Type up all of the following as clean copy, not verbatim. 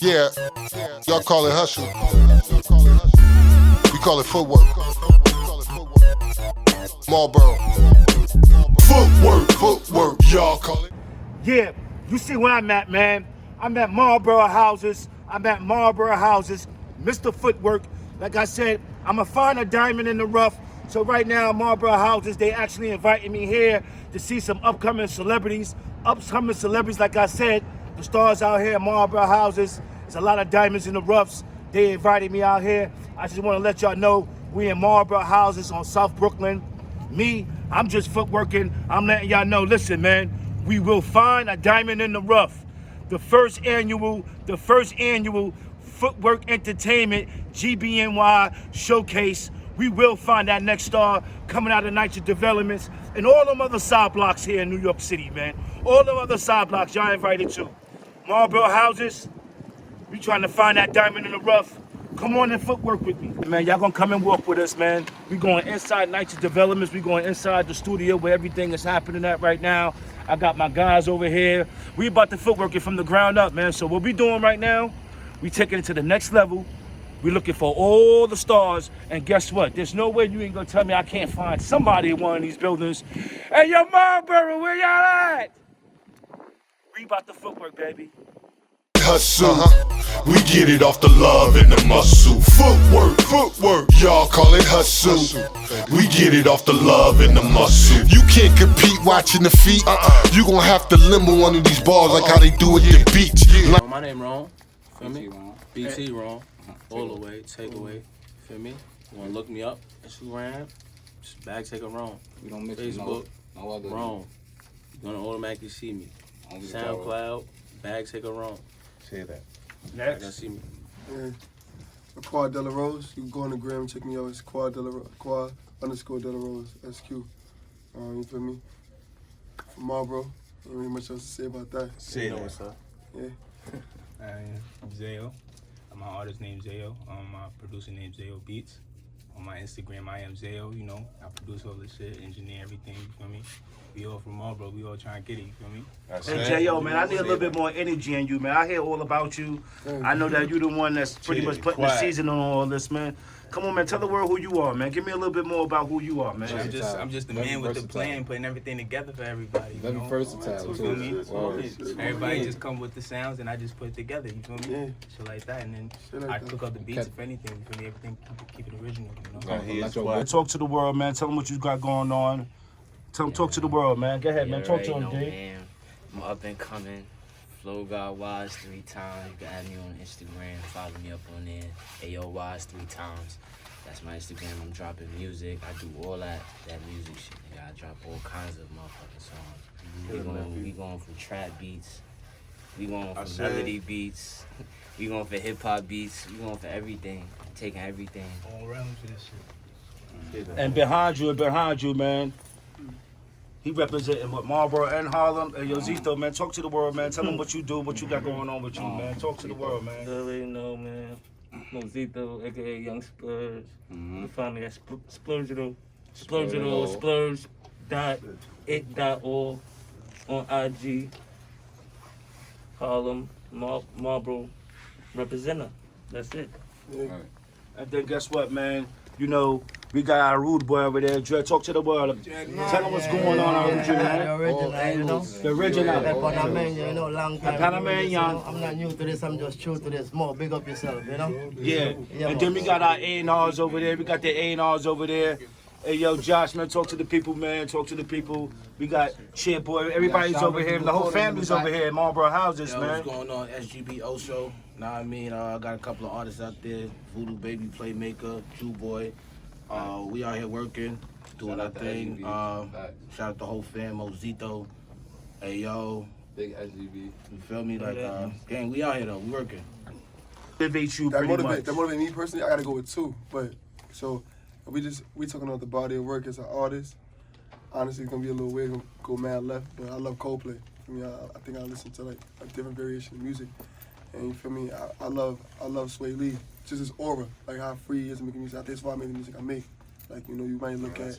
Yeah, y'all call it hustle. We call it footwork. Marlboro. Footwork, y'all call it. Yeah, you see where I'm at, man. I'm at Marlboro Houses. Mr. Footwork. Like I said, I'm going to find a diamond in the rough. So right now, Marlboro Houses, they actually invited me here to see some upcoming celebrities. Like I said, the stars out here at Marlboro Houses. There's a lot of diamonds in the roughs. They invited me out here. I just want to let y'all know we in Marlboro Houses on South Brooklyn. Me, I'm just footworking. I'm letting y'all know, listen, man, we will find a diamond in the rough. The first annual Footwork Entertainment GBNY showcase. We will find that next star coming out of Niger Developments and all them other side blocks here in New York City, man. All them other side blocks y'all invited to. Marlboro Houses, we trying to find that diamond in the rough. Come on and footwork with me. Man, y'all gonna come and walk with us, man. We going inside Niger Developments. We going inside the studio where everything is happening at right now. I got my guys over here. We about to footwork it from the ground up, man. So what we doing right now, we taking it to the next level. We looking for all the stars. And guess what? There's no way you ain't gonna tell me I can't find somebody in one of these buildings. Hey, yo, Marlboro, where y'all at? We about to footwork, baby. Hustle. We get it off the love and the muscle. Footwork, y'all call it hustle. We get it off the love and the muscle. You can't compete watching the feet. You gonna have to limber one of these balls like how they do at the beach. My name Ron, feel me? BT Ron, all the way, take away, feel me? You wanna look me up, Instagram, just bag take a Ron. We don't miss Facebook, no other Ron. You're gonna automatically see me. SoundCloud, bag take a Ron. Say that. Next. You're gonna see me. Yeah. Quad De La Rose. You can go on the gram and check me out. It's Quad _De La Rose, SQ. You feel me? From Marlboro. Ain't really much else to say about that. Say that, sir. Yeah. I'm Zayo. My artist named Zayo. My producer named Zayo Beats. On my Instagram, I am Zayo. You know, I produce all this shit, engineer everything. You feel me? We all from Marlboro. We all trying to get it. You feel me? Hey, J.O., man, I need a little bit more energy in you, man. I hear all about you. I know that you're the one that's pretty much putting the season on all this, man. Come on, man. Tell the world who you are, man. Give me a little bit more about who you are, man. I'm just the man with the plan, putting everything together for everybody. Very versatile, You feel too. me? Everybody just come with the sounds, and I just put it together. You feel me? Yeah. Shit like that, and then I cook up the beats if anything. You feel me? Everything keep it original. You know. Talk to the world, man. Tell them what you got going on. Talk to the world, man. Go ahead, man. Talk to them, D. I'm up and coming. Flow God Wise 3 times. You can add me on Instagram. Follow me up on there. Ayo Wise 3 times. That's my Instagram. I'm dropping music. I do all that music shit. Nigga. I drop all kinds of motherfucking songs. We going from trap beats. We going from melody beats. We going for hip hop beats. We going for everything. I'm taking everything. All around for this shit. And behind you, man. He representing what Marlboro and Harlem. Hey, yo, Zito, man, talk to the world, man. Tell them what you do, what you got going on with you, man. Talk to the world, man. You already know, man. Mozito, aka Young Splurge. You find me at Splurgeable, splurge.it.org on IG. Harlem, Marlboro, representer. That's it. Yeah. And then guess what, man? You know, we got our rude boy over there. Dre, talk to the world. Tell them what's going on out with you, man. The original, you know. The original. The Panamanian, you know, long time. Panamanian. You know, I'm not new to this, I'm just true to this. More, big up yourself, you know. Yeah. And then we got our A&Rs over there. We got the A&Rs over there. Hey, yo, Josh, man, talk to the people, man. Talk to the people. We got Shit Boy. Everybody's over here. The whole family's over here at Marlboro Houses, man. What's going on? SGB Osho. Nah, I mean, I got a couple of artists out there. Voodoo Baby Playmaker, Jew Boy. We out here working, doing our thing. Shout out the whole fam, Mozito. Hey, yo. Big SGB. You feel me? Like, gang, we out here, though. We working. Motivate you That pretty much. motivate me personally. I gotta go with 2. But so we talking about the body of work as an artist. Honestly, it's gonna be a little weird, go mad left, but I love Coldplay. I mean, I think I listen to like a different variation of music, and you feel me? I love Sway Lee. Just his aura, like how free he is making music. I think that's why I make the music I make. Like, you know, you might look at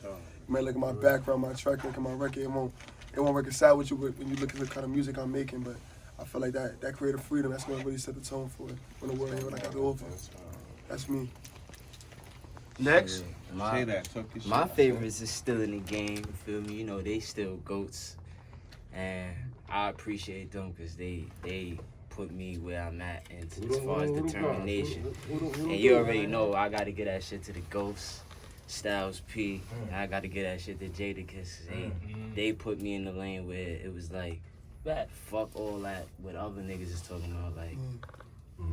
my background, my track record, my record. It won't reconcile with you when you look at the kind of music I'm making. But I feel like that creative freedom, that's gonna really set the tone for it when the world hear what I got to offer. That's me. Next. My favorites is still in the game, you feel me? You know, they still GOATs. And I appreciate them because they put me where I'm at and as far as determination. And you already know I got to get that shit to the GOATs, Styles P. And I got to get that shit to Jadakiss. They put me in the lane where it was like, fuck all that what other niggas is talking about. Like,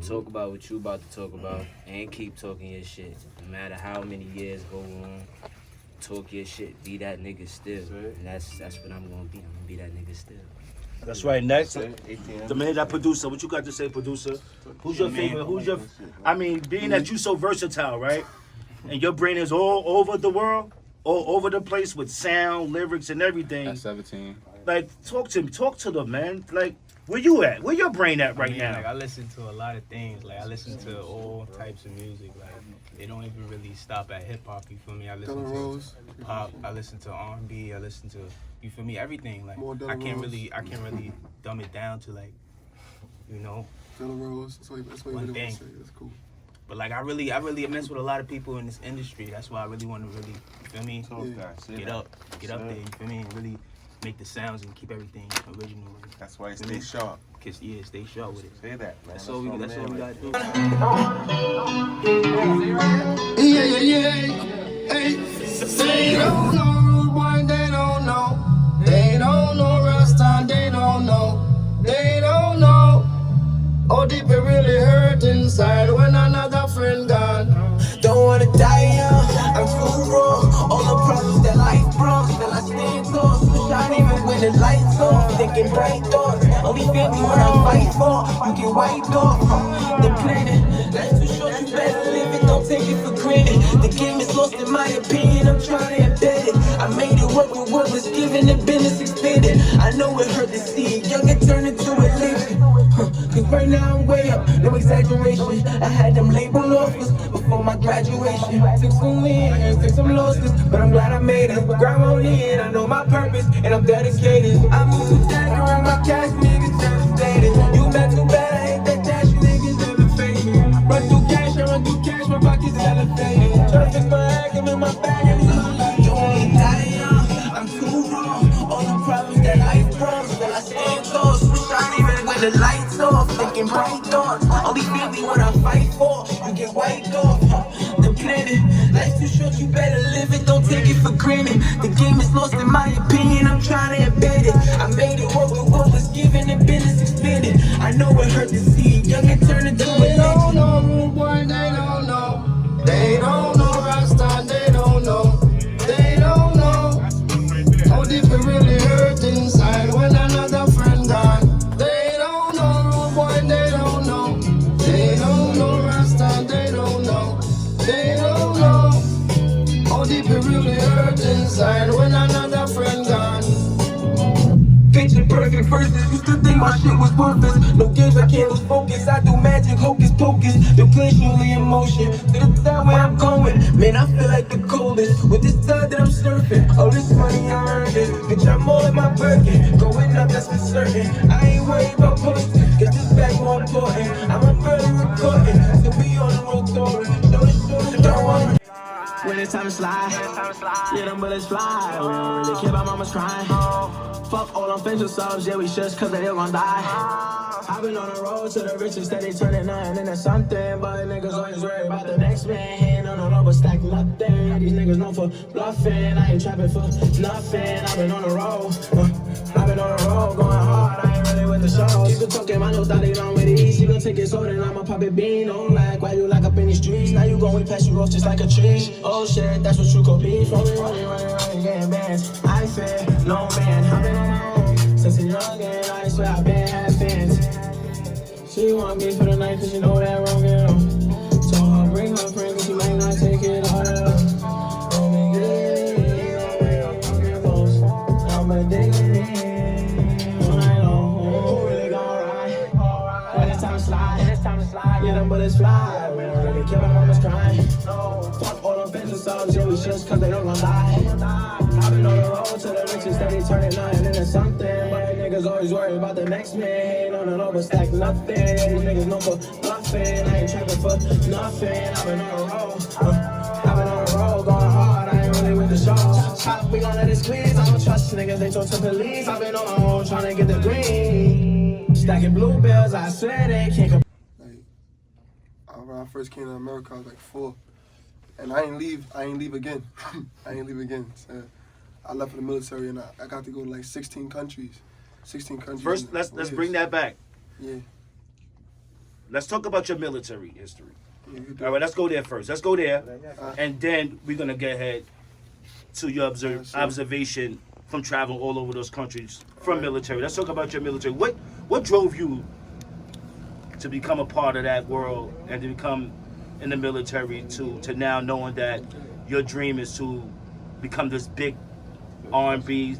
talk about what you about to talk about and keep talking your shit. No matter how many years go on, talk your shit. Be that nigga still. And that's what I'm gonna be. I'm gonna be that nigga still. That's right. Next, the man that producer. What you got to say, producer? Who's your favorite? I mean, being that you so versatile, right? And your brain is all over the world, all over the place with sound, lyrics, and everything. At 17. Like, talk to them, man. Like, where you at? Where your brain at right now? Like, I listen to a lot of things. Like, I listen to all types of music. Like, they don't even really stop at hip hop. You feel me? I listen to pop. I listen to R&B. I listen to, you feel me? Everything. Like, I can't really dumb it down to, like, you know, Rose. That's what one thing. That's cool. But like, I really mess with a lot of people in this industry. That's why I really want to you feel me? Get up there. You feel me? And really make the sounds and keep everything original. That's why stay sharp. Stay sharp with it. Say that, man. That's all we gotta do. Yeah. Hey, they don't know, boy, they don't know. They don't know Rasta, they don't know. They don't know. Oh, deep it really hurt inside when another friend gone. Don't wanna die young, I'm too raw. All the problems that life brought, still I stand tall. So shine even when the lights off. Thinking bright thoughts, only feel me when I fight for. You get wiped off. The planet, life's too short, you better live it. Don't take it for granted. The game is lost in my opinion, I'm trying to embed it. I made it work with what was given, the business expanded. I know it hurt to see it, young and turn into a living. Cause right now I'm way up, no exaggeration. I had them label offers before my graduation. Took some wins, took some losses, but I'm glad I made it. Grind on in, I know my purpose, and I'm dedicated. I moved to Dagger and my cash niggas devastated. You met too bad, I hate that dash, you niggas never fade me. Run through cash, my pockets elevated. Try to fix my act, I'm in my bag, and it's all like you ain't die young, I'm too wrong. All the problems that life brought, still I stand tall. So shine even when the lights off. Thinking bright thoughts, only feel me when I fight for. You get wiped off. The planet, life's too short, you better live it. Don't take it for granted. The game is lost in my opinion, I'm trying to embed it. I made it work with what was given and business expanded. I know it hurt to see it, young and turn into a legend. They don't know, boy, they don't know. They don't know Rasta, they don't know. They don't know. How deep it really hurt inside when another friend gone. They don't know, boy, they don't know. They don't know Rasta, they don't know. They don't know. How deep it really hurt inside when another friend gone. Picture perfect verses, used to think my shit was worthless. No games, I can't lose focus. I do magic, hocus pocus. The place truly in motion. To the side where I'm going, man, I feel like the coldest. With this tide that I'm surfing, all this money I earned it. Bitch, I'm all in my Birkin, going up, that's for certain. I ain't worried about posting, cause this bag more important. I'm up early recording, so be on the road touring. Show the don't worry. When it's time to slide, yeah, them bullets fly. We don't really care about mama's crying. Fuck all them facial subs, yeah, we shush cause they all gon' die. I've been on the road to the riches, steady turning nothing into something. But niggas always worry about the next man. Hand on the rubber, stack nothing. These niggas known for bluffing. I ain't trapping for nothing. I've been on the road, going hard. I ain't really with the show. Keep it talking, my nose thought they done with ease. You gon' take it so then I'ma pop it bean. Don't like why you lock up in the streets. Now you going past you off just like a tree. Oh shit, that's what you could be. From me running, getting bands. I said, no man, I've been on my own since a young and I swear I've been had fans. She want me for the night cause she know that wrong girl. So I'll bring her friend cause she might not take it all out. I'm addicted. Yeah, them bullets fly. We don't really care about mama's crying. Fuck all them facial subs, yeah, we shush cause they don't gon' die. I've been on the road to the riches, steady turning nothing into something. But niggas always worry about the next man. No, but stack nothing. These niggas know for bluffing. I ain't trapping for nothing. I've been on the road. I've been on the road, going hard. I ain't really with the show. We gon' let it squeeze. I don't trust niggas. They talk to police. I've been on my own trying to get the green. Stacking bluebells. I swear they can't. When I first came to America, I was like 4, and I ain't leave again. I ain't leave again. So I left for the military, and I got to go to like 16 countries. 16 countries. First, let's bring that back. Yeah. Let's talk about your military history. Yeah, all right, let's go there first. Let's go there, and then we're gonna get ahead to your observation from traveling all over those countries from military. Let's talk about your military. What drove you to become a part of that world and to become in the military to now knowing that your dream is to become this big R&B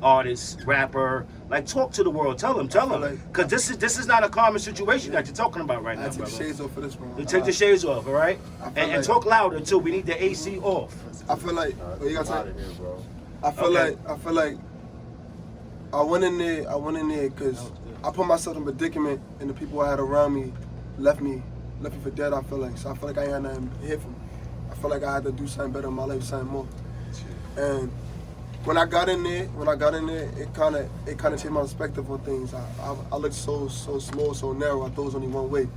artist, rapper? Like, talk to the world. Tell them. Because this is not a common situation that you're talking about right now, I take brother. the shades off for this one. You take the shades off, all right? And talk louder, too. We need the AC off. I feel like, you got Out of here, bro. I feel like I went in there because I put myself in a predicament, and the people I had around me left me for dead. I feel like I ain't had nothing to hit from. I feel like I had to do something better in my life, something more. And when I got in there, it kind of changed my perspective on things. I looked so small, so narrow. I thought it was only one way.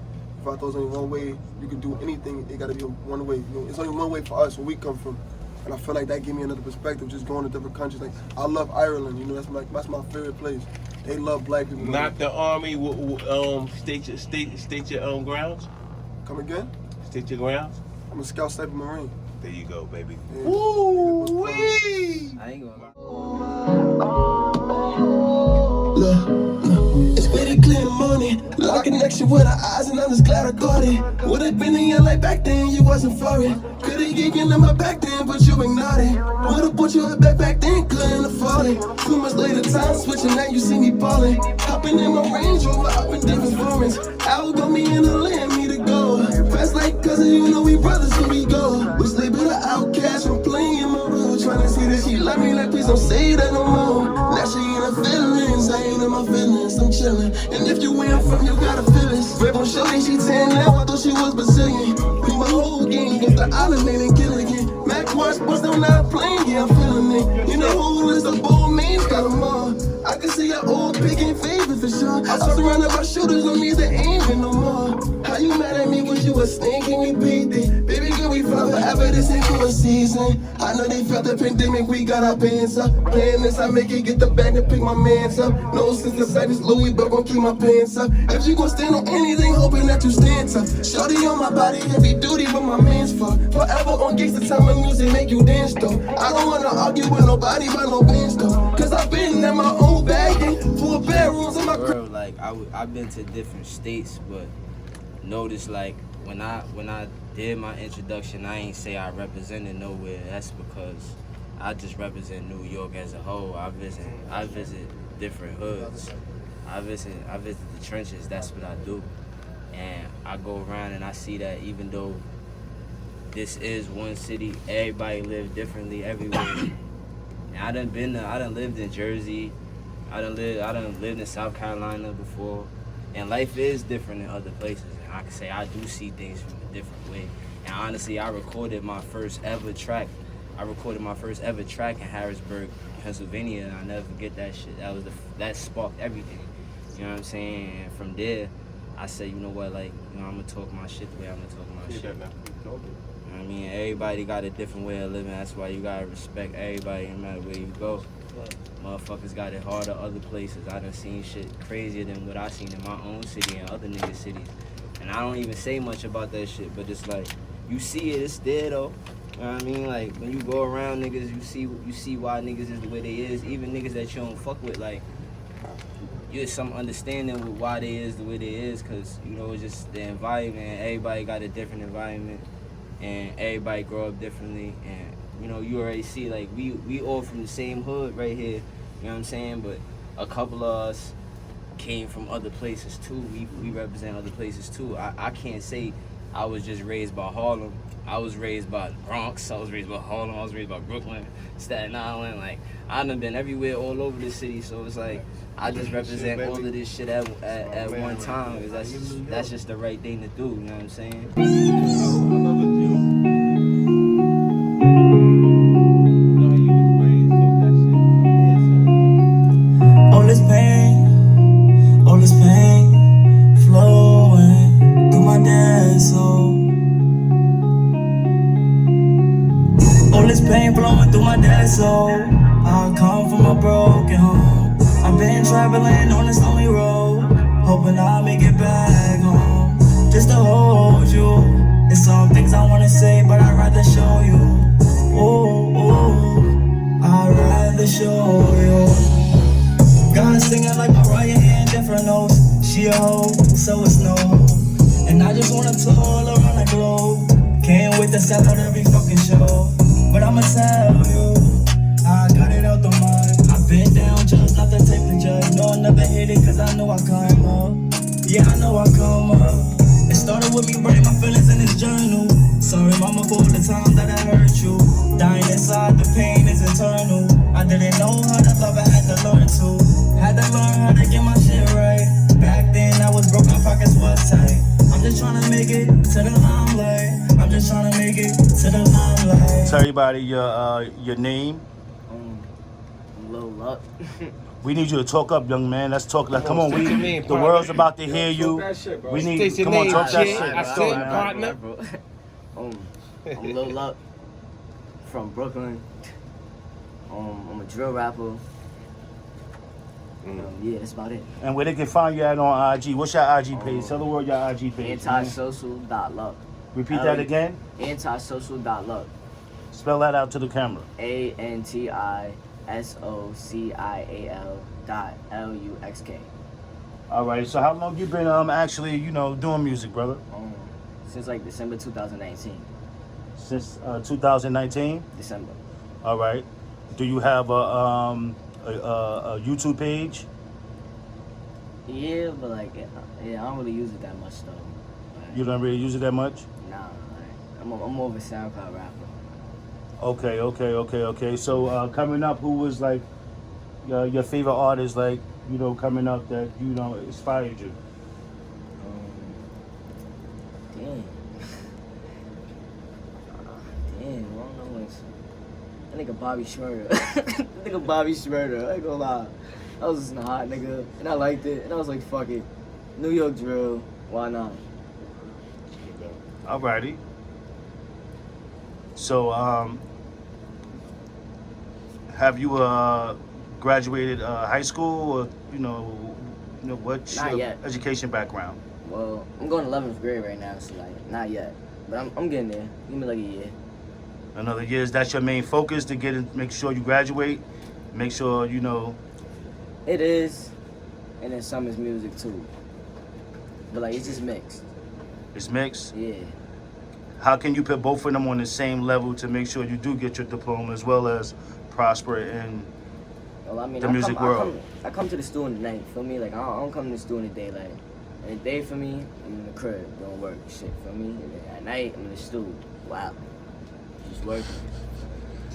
If I thought it was only one way, you could do anything. It got to be one way. You know, it's only one way for us where we come from. And I feel like that gave me another perspective, just going to different countries. Like, I love Ireland, you know, that's my favorite place. They love black people. Not the army. State your grounds. Come again? State your grounds. I'm a Scout Sniper Marine. There you go, baby. Yeah. Woo-wee! I ain't gonna lie. Look, it's very clear in the morning. Like a connection with her eyes, and I'm just glad I got it. Would've been in your life back then, you wasn't for it. Could've gave you number back then, but you ignored it. Would've bought you a back then, couldn't afford it. 2 months later, time switching, now you see me ballin'. Hopping in my Range Rover, up in different foreigns. Al got me in the land, me to go. Fast like cousin, you know we brothers, so we go. We sleep with an outcast from playing in my room. Tryna see that she love me, like please don't say that no more. Now she in her feelings, I ain't in my feelings, I'm chillin'. And if you ain't from, you gotta feel it. Rip on shorty, she 10 now, I thought she was Brazilian. Be my whole game, against the island, man, and kill again. Mac Watch, but still not playing, yeah, I'm feeling it. You know who is the bold means, got them all. I can see your old picking favor for sure. I surrounded by shooters, no need to aim it no more. How you mad at me? Was you a snake and we beat it? Baby girl, we fly forever, this ain't for a season. I know they felt the pandemic, we got our pants up. Playing this, I make it get the bag and pick my mans up. No since the fact is Louis, but gon' keep my pants up. If you gon' stand on anything, hoping that you stand up. Shorty on my body, heavy duty, but my man's fuck. Forever on gangsta time of music, make you dance though. I don't wanna argue with nobody, but no bands though. Cause I've been at my own bagging, 4 bedrooms in my crib. Like I've been to different states, but notice like when I did my introduction, I ain't say I represented nowhere. That's because I just represent New York as a whole. I visit different hoods. I visit the trenches. That's what I do, and I go around and I see that even though this is one city, everybody live differently everywhere. And I done lived in Jersey. I done lived in South Carolina before, and life is different in other places. And I can say I do see things from a different way. And honestly, I recorded my first ever track. In Harrisburg, Pennsylvania, and I'll never forget that shit. That sparked everything. You know what I'm saying? And from there, I said, you know what, like, you know, I'm gonna talk my shit the way I'm gonna talk my shit. You know what I mean? Everybody got a different way of living. That's why you gotta respect everybody no matter where you go. Motherfuckers got it harder other places. I done seen shit crazier than what I seen in my own city and other niggas' cities. And I don't even say much about that shit, but it's like, you see it, it's there though. You know what I mean? Like, when you go around niggas, you see why niggas is the way they is. Even niggas that you don't fuck with, like, you get some understanding with why they is the way they is, cause, you know, it's just the environment. Everybody got a different environment, and everybody grow up differently, and, you know, you already see, like, we all from the same hood right here, you know what I'm saying? But a couple of us came from other places too. We represent other places too. I can't say I was just raised by Harlem. I was raised by the Bronx. I was raised by Harlem. I was raised by Brooklyn, Staten Island. Like, I done been everywhere all over the city. So it's like, I just represent all of this shit at one time. Cause that's just the right thing to do. You know what I'm saying? All this pain flowing through my dead soul. All this pain flowing through my dead soul. I come from a broken home. I've been traveling on this lonely road, hoping I'll make it back home. Just to hold you. There's some things I wanna say, but I'd rather show you. Ooh, I'd rather show you. God singing like Mariah in different notes. She a hoe, so it's no hope. And I just wanna tour all around the globe. Can't wait to sell out every fucking show. But I'ma tell you, I got it out the mud. I've been down just not the type to judge. No, I never hit it cause I know I come up. Yeah, I know I come up. It started with me writing my feelings in this journal. Sorry mama for the time that I hurt you. Dying inside, the pain is eternal. I didn't know how to love, I had to learn to. Had to learn how to get my shit right. Back then I was broke, my pockets was tight. I'm just trying to make it to the limelight. I'm just trying to make it to the limelight. Tell everybody your name. Lil Luck. We need you to talk up, young man. Let's talk. Like, come on, the world's about to hear you. We need. Come on, talk that shit. Let's go, partner. I'm Lil Luck from Brooklyn. I'm a drill rapper. Yeah, that's about it. And where they can find you at on IG? What's your IG page? Tell the world your IG page. Antisocial.luck. Repeat that again. Antisocial.luck. Spell that out to the camera. ANTISOCIAL.LUXK. All right. So how long you been actually doing music, brother? Since like December 2019. Since 2019. December. All right. Do you have a YouTube page? Yeah, but like, I don't really use it that much though. Like, You don't really use it that much? Nah, like, I'm more of a SoundCloud rapper. Okay. So coming up, who was like your favorite artist, like coming up that inspired you? Damn, I don't know. That nigga Bobby Schmurder. I ain't gonna lie. I was listening to Hot Nigga, and I liked it, and I was like, fuck it. New York drill, why not? Alrighty. So, have you graduated high school, or what's Not your yet. education background? Well, I'm going 11th grade right now, so like, not yet. But I'm getting there. Give me like a year. Another year, is that your main focus to make sure you graduate? Make sure It is, and then some is music too. But like, it's just mixed. It's mixed? Yeah. How can you put both of them on the same level to make sure you do get your diploma as well as prosper in the music world? I come to the studio at night, feel me? Like, I don't come to the studio in the daylight. In the day, for me, I'm in the crib, doing work, shit, feel me? And then at night, I'm in the studio, wow. Just working.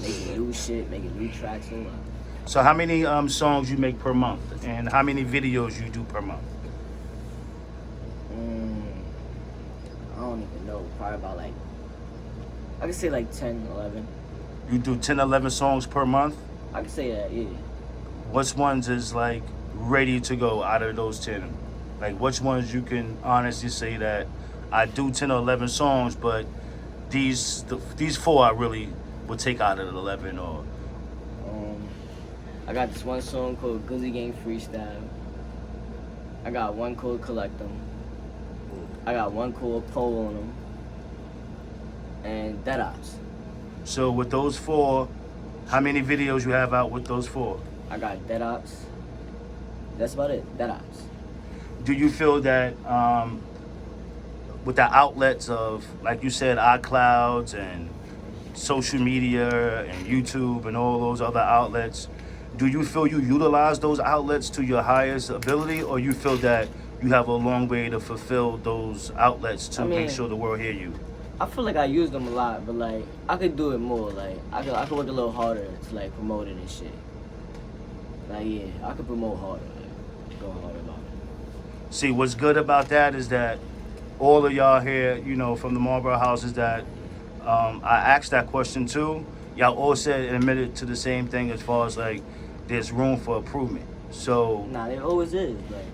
Making new shit, making new tracks, and So how many songs you make per month, and how many videos you do per month? I don't even know. Probably about like, I could say like 10, 11. You do 10, 11 songs per month? I could say that, yeah. Which ones is like ready to go out of those 10? Like which ones you can honestly say that I do 10 or 11 songs, but these 4 I really would take out of the 11 or... I got this one song called Glizzy Gang Freestyle. I got one called Collect 'em. I got one called Pole on 'em. And Dead Ops. So with those 4, how many videos you have out with those 4? I got Dead Ops. That's about it, Dead Ops. Do you feel that with the outlets of, like you said, iClouds and social media and YouTube and all those other outlets, do you feel you utilize those outlets to your highest ability, or you feel that you have a long way to fulfill those outlets to I mean, make sure the world hear you? I feel like I use them a lot, but like I could do it more. Like I could work a little harder to like promote it and shit. Like yeah, I could promote harder, like go harder about it. See, what's good about that is that all of y'all here, you know, from the Marlboro House is that I asked that question too. Y'all all said and admitted to the same thing as far as like there's room for improvement. So Nah, there always is, like,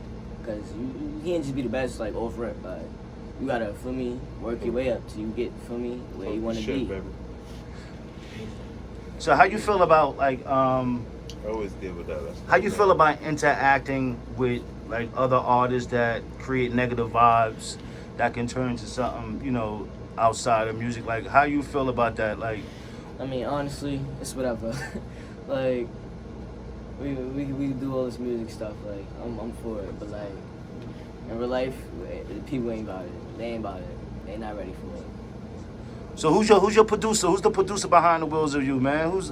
cause you can't just be the best like off rip. Like you gotta, feel me, work your way up till you get, feel me, where you wanna be. Baby. So how you feel about like I always deal with that. how you feel about interacting with like other artists that create negative vibes that can turn into something, you know, outside of music? Like how you feel about that? Like I mean, honestly, it's whatever. Like we do all this music stuff. Like I'm for it, but like in real life, people ain't about it. They ain't about it. They not ready for it. so who's your producer? Who's the producer behind the wheels of you, man? Who's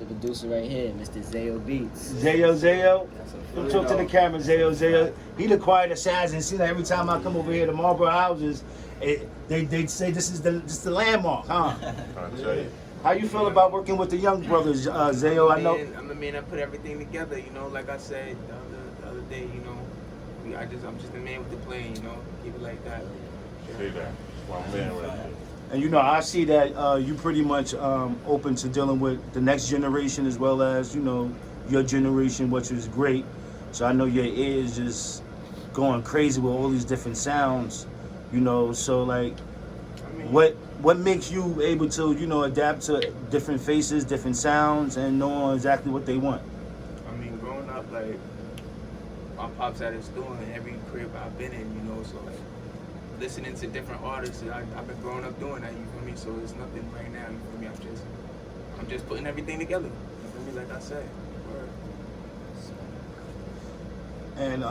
The producer right here, Mr. Zayo Beats. Zayo? Talk to the camera, Zayo. He the quiet assassin. See, like every time I come over here to Marlboro Houses, they say this is the landmark, huh? I tell you. How you feel about working with the young brothers, Zayo? I know. I'm the man that put everything together, you know, like I said the other day, you know. I'm just the man with the plan, you know. Keep it like that. Say that. One man right there. And you know, I see that you pretty much open to dealing with the next generation as well as, you know, your generation, which is great. So I know your ears just going crazy with all these different sounds, you know. So like, what makes you able to, you know, adapt to different faces, different sounds, and knowing exactly what they want? I mean, growing up, like, my pops had us doing every crib I've been in, you know, so like, listening to different artists, I've been growing up doing that, you feel me? So it's nothing right now, you feel me? I'm just putting everything together, you feel me? Like I said. And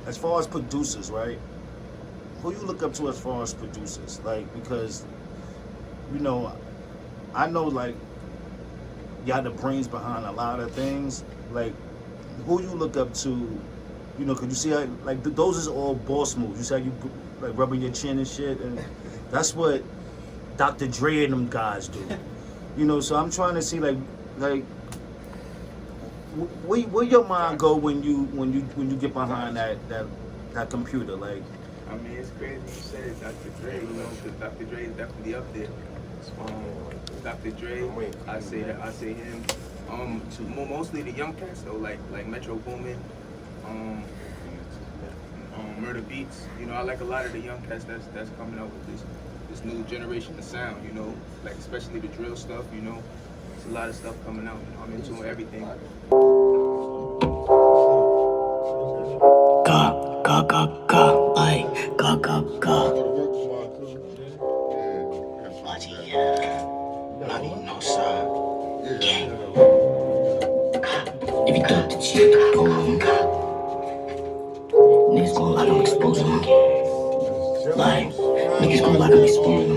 as far as producers, right? Who you look up to as far as producers? Like, because, you know, I know like y'all the brains behind a lot of things. Like, who you look up to? You know, cause you see like those is all boss moves. You see how you like rubbing your chin and shit, and that's what Dr. Dre and them guys do. You know, so I'm trying to see like where your mind go when you get behind that computer, like. I mean, it's crazy you said Dr. Dre, you know, because Dr. Dre is definitely up there. Dr. Dre, I say him. Mostly the young cats though, like Metro Boomin, Murder Beats. You know, I like a lot of the young cats that's coming out with this new generation of sound. You know, like especially the drill stuff. You know, there's a lot of stuff coming out. You know, I'm into everything. Go, like, go. Not even no side. Yeah. If you thought that you could pull him, niggas gon' lock him, expose him. Like, niggas gon' lock him, expose him.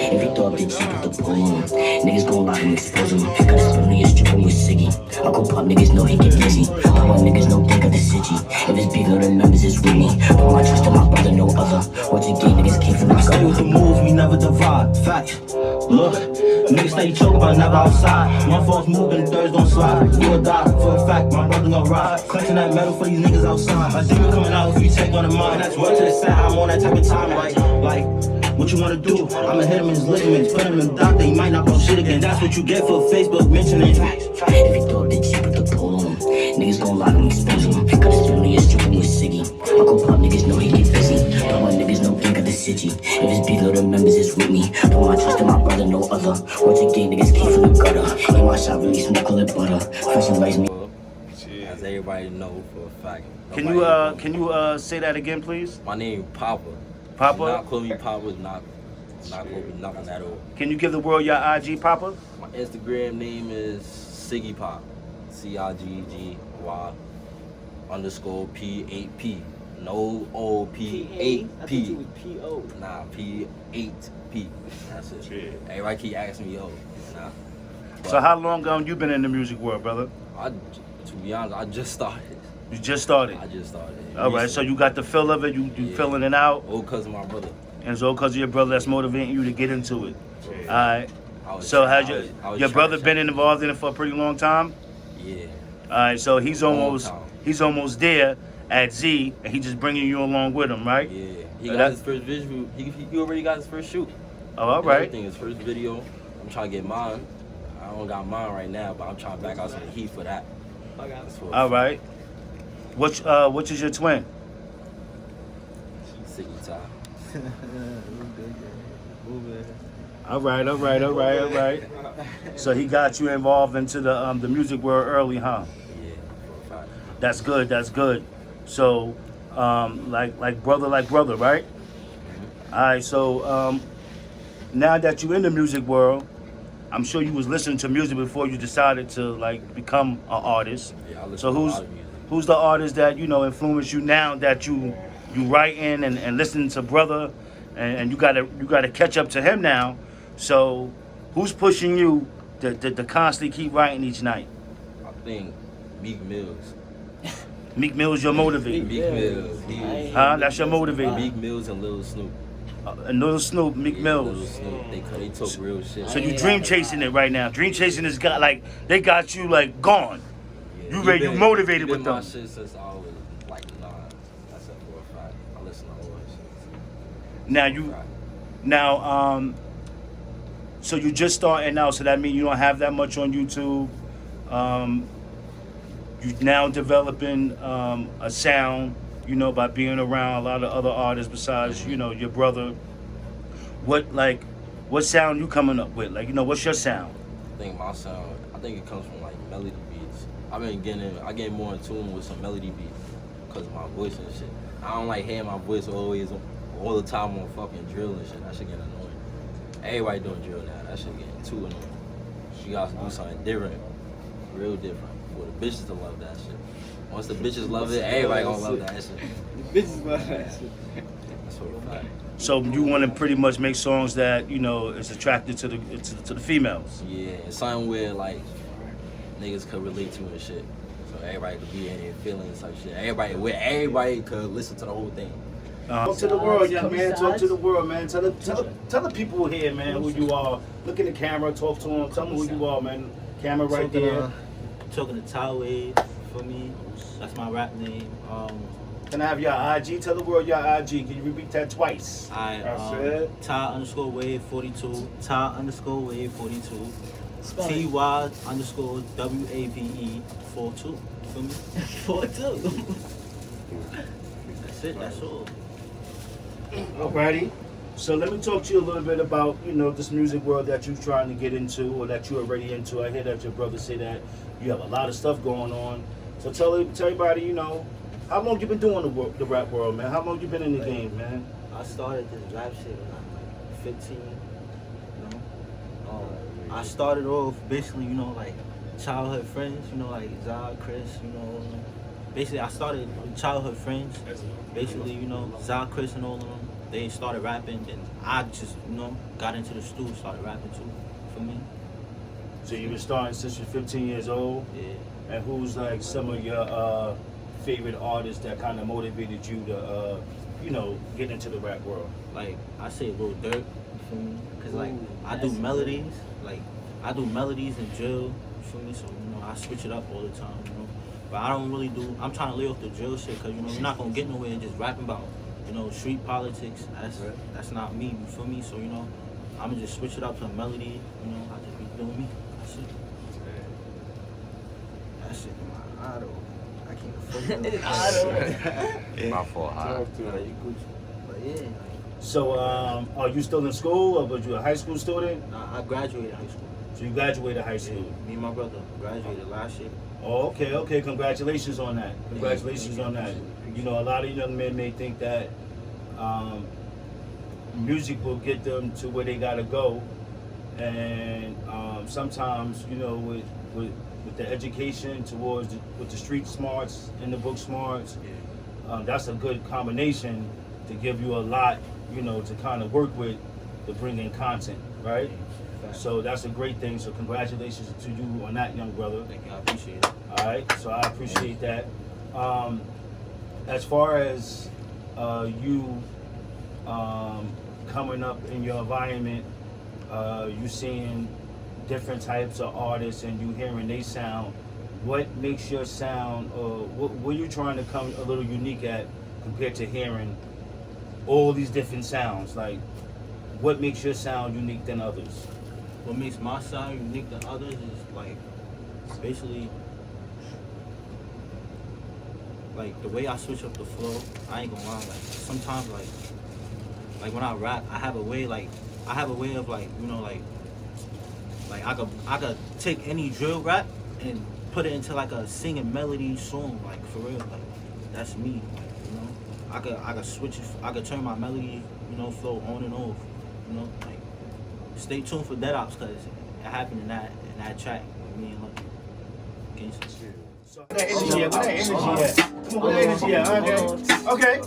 If you thought that you could pull him, niggas gon' lock him, expose him. Got his family stripping with Siggy. I go pop, niggas know he get busy. All my niggas know they got the city. If it's big, the members is with me. Put my trust in my brother, no other. Watch the game, niggas came from the gutter. With the moves, we never divide. Fact. Look, niggas say you choke about never outside. One false move and the thirds gon' slide. You will die for a fact, my brother gon' ride. Clenching that metal for these niggas outside. My demon coming out if you take one of mine. That's word to the side, I'm on that type of time. Like, what you wanna do? I'ma hit him in his ligaments, put him in the doctor, he might not blow shit again. That's what you get for Facebook mentioning. If you thought that you could pull him, niggas gon' lock him, expose him. Got his family stripping with Siggy. I go pop, niggas know he get busy. All my niggas know they got the city. If it's big, the members is with me. Put my trust in my brother, no other. Watch the game, niggas came from the gutter. In my shop, release some call it butter. Personalize me. As everybody know for a fact. Can you say that again, please? My name Papa. Papa? Not call me Papa, not call me nothing at all. Can you give the world your IG, Papa? My Instagram name is Siggy Pop. CIGGY _P8P. No O-P8P. Nah, P8P. That's it. Everybody keep asking me, yo. Nah. So how long you been in the music world, brother? To be honest, I just started. You just started? I just started. All right, so you got the feel of it, you filling it out? All because of my brother. And it's all because of your brother that's motivating you to get into it. Yeah. All right. So has your brother been involved in it for a pretty long time? Yeah. All right, so he's almost there at Z, and he's just bringing you along with him, right? Yeah. He got his first visual. He already got his first shoot. Oh, all right. Everything, his first video. I'm trying to get mine. I don't got mine right now, but I'm trying to back out some heat for that. All right. Which is your twin? Sicky Ty. All right. So he got you involved into the music world early, huh? Yeah. That's good. So, like brother, right? All right. So, now that you're in the music world, I'm sure you was listening to music before you decided to like become an artist. Yeah, I listen so to a lot of music. Who's the artist that influenced you now that you writing and listening to brother, and you gotta catch up to him now. So who's pushing you to constantly keep writing each night? I think Meek Mills. Meek Mills your motivator. Meek Mills. That's your motivator. Meek Mills and Lil Snoop. And Lil Snoop, Meek Mills. Lil Snoop. They talk real shit. So you dream chasing it right now. Dream chasing has got they got you like gone. Yeah, You motivated with them. My shit since I was like 9. That's a 4 or 5. I listen to all that shit. So you just starting out, so that means you don't have that much on YouTube. You now developing a sound, by being around a lot of other artists besides, your brother. What sound you coming up with? What's your sound? I think my sound, it comes from like melody beats. I get more in tune with some melody beats because of my voice and shit. I don't like hearing my voice all the time on fucking drill and shit. That shit get annoying. Everybody doing drill now. That shit getting too annoying. You gotta do something different, real different, for the bitches to love that shit. Once the bitches love it, everybody gonna love that shit. The bitches love that shit. That's what it's like. So you want to pretty much make songs that is attracted to the females. Yeah, and something where like niggas could relate to and shit. So everybody could be in their feelings type shit. Everybody could listen to the whole thing. Talk to the world, young man. Talk to the world, man. Tell the people here, man, who you are. Look in the camera. Talk to them. Tell them who you are, man. Camera right there. Talking to Ty Wave for me. That's my rap name. Can I have your IG? Tell the world your IG. Can you repeat that twice? Ty_Wave 42. Ty_Wave 42. TY_WAVE 42. For me. 42. That's it. That's all. Alrighty. So let me talk to you a little bit about, this music world that you're trying to get into or that you're already into. I hear that your brother say that you have a lot of stuff going on. So tell everybody, how long you been doing the rap world, man? How long you been in the game, man? I started this rap shit when I was like 15. I started off basically, like childhood friends, like Zah, Chris, Basically, I started with childhood friends. Basically, Zah, Chris, and all of them. They started rapping, and I just, got into the stool, started rapping too, for me. So you've been starting since you're 15 years old? Yeah. And who's like some of your favorite artists that kind of motivated you to, get into the rap world? Like, I say Lil Durk, for me, because I do melodies, and drill, for me, so, I switch it up all the time, But I don't really I'm trying to lay off the drill shit, because, you're not going to get nowhere just rapping about, street politics. That's not me, you feel me? So, I'm going to just switch it up to a melody, I just be doing me. That's it. That shit, my idol. I can't afford My fault, high. But yeah. So, are you still in school, or was you a high school student? Nah, I graduated high school. So you graduated high school? Yeah, me and my brother graduated last year. Oh, okay. Congratulations on that. A lot of young men may think that music will get them to where they gotta go, and sometimes, with the education with the street smarts and the book smarts, that's a good combination to give you a lot, to kind of work with to bring in content, right? So that's a great thing. So congratulations to you on that, young brother. Thank you. I appreciate it. All right. So I appreciate that. As far as you coming up in your environment, you seeing different types of artists and you hearing they sound. What makes your sound, or what are you trying to come a little unique at compared to hearing all these different sounds? Like, what makes your sound unique than others? What makes my sound unique than others is like basically like the way I switch up the flow. I ain't gonna lie, like sometimes like when I rap, I have a way of like you know like I could take any drill rap and put it into like a singing melody song, like for real, like that's me, like, you know. I could switch it, I could turn my melody, you know, flow on and off, you know, like stay tuned for Dead Ops, cause it happened in that track with me and Lucky. Where that energy at? Where that energy at? Come on, where that energy at? Okay.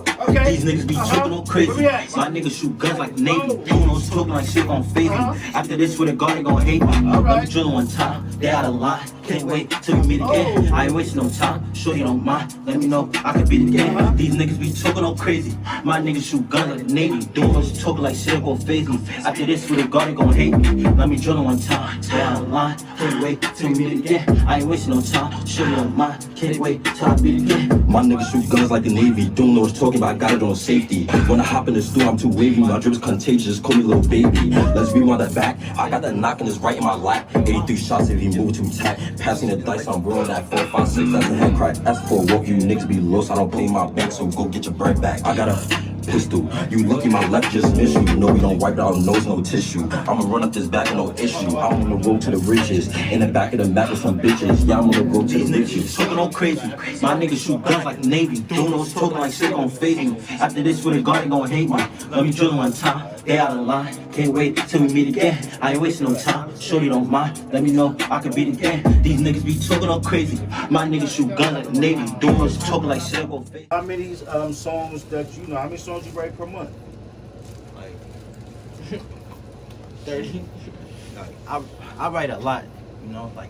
These niggas be tripping on crazy. My niggas shoot guns like Navy. Doing those talking like shit gon' phase me. After this, with a guard, they gon' hate me. Let me drill one time. They out of line. Can't wait till we meet again. I ain't wasting no time. Sure you don't mind. Let me know I can beat it again. These niggas be talking all crazy. My niggas shoot guns like Navy. Doing those talking like shit gon' phase me. After this, with a guard, they gon' hate me. Let me drill one time. They out of line. Can't wait till we meet again. I ain't wasting no time. Sure you don't mind. Can't wait till I beat it again. My niggas shoot guns like the Navy. Don't know what's talking about, got it on safety. When I hop in the store, I'm too wavy. My drip is contagious, call me little baby. Let's rewind that back. I got that knocking this right in my lap. 83 shots if he move too tight. Passing the dice, I'm rolling that 4, 5, 6. That's a head crack. That's for a walk. You niggas be lost. I don't play my bank, so go get your bread back. I got a pistol. You lucky my left just missed you. No, we don't wipe out nose, no tissue. I'ma run up this back, no issue. I'm on the road to the riches. In the back of the map with some bitches. Yeah, I'm on the road to the riches. Talking all crazy. My niggas shoot guns like Navy. Doing those talking like shit gon' phase me. After this, with a guard, they gon' hate me. Let me drill one time. They out of line. Can't wait till we meet again. I ain't wasting no time. Sure you don't mind. Let me know I can beat it again. These niggas be talking all crazy. My niggas shoot guns like Navy. Doing those talking like shit gon' phase me. How many songs that you know? How many songs you write per month? Like 30. Like I write a lot, you know, like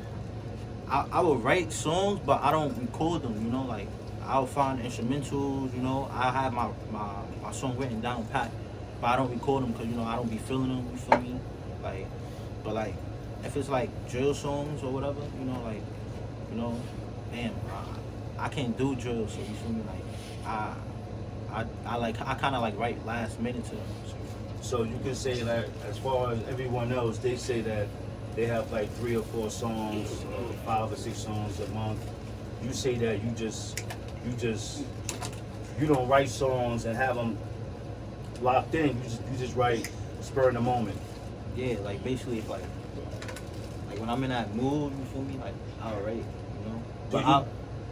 I will write songs, but I don't record them, you know, like I'll find instrumentals, you know, I have my song written down pat, but I don't record them because, you know, I don't be feeling them, you feel me? Like, but like, if it's like drill songs or whatever, you know, like, you know, damn, I can't do drill, so you feel me? Like, I kind of like write last minute to them. So you can say that as far as everyone else, they say that they have like 3 or 4 songs, or 5 or 6 songs a month. You say that you don't write songs and have them locked in. You just write spur in the moment. Yeah, like basically if like when I'm in that mood, you feel me? Like I'll write, you know. But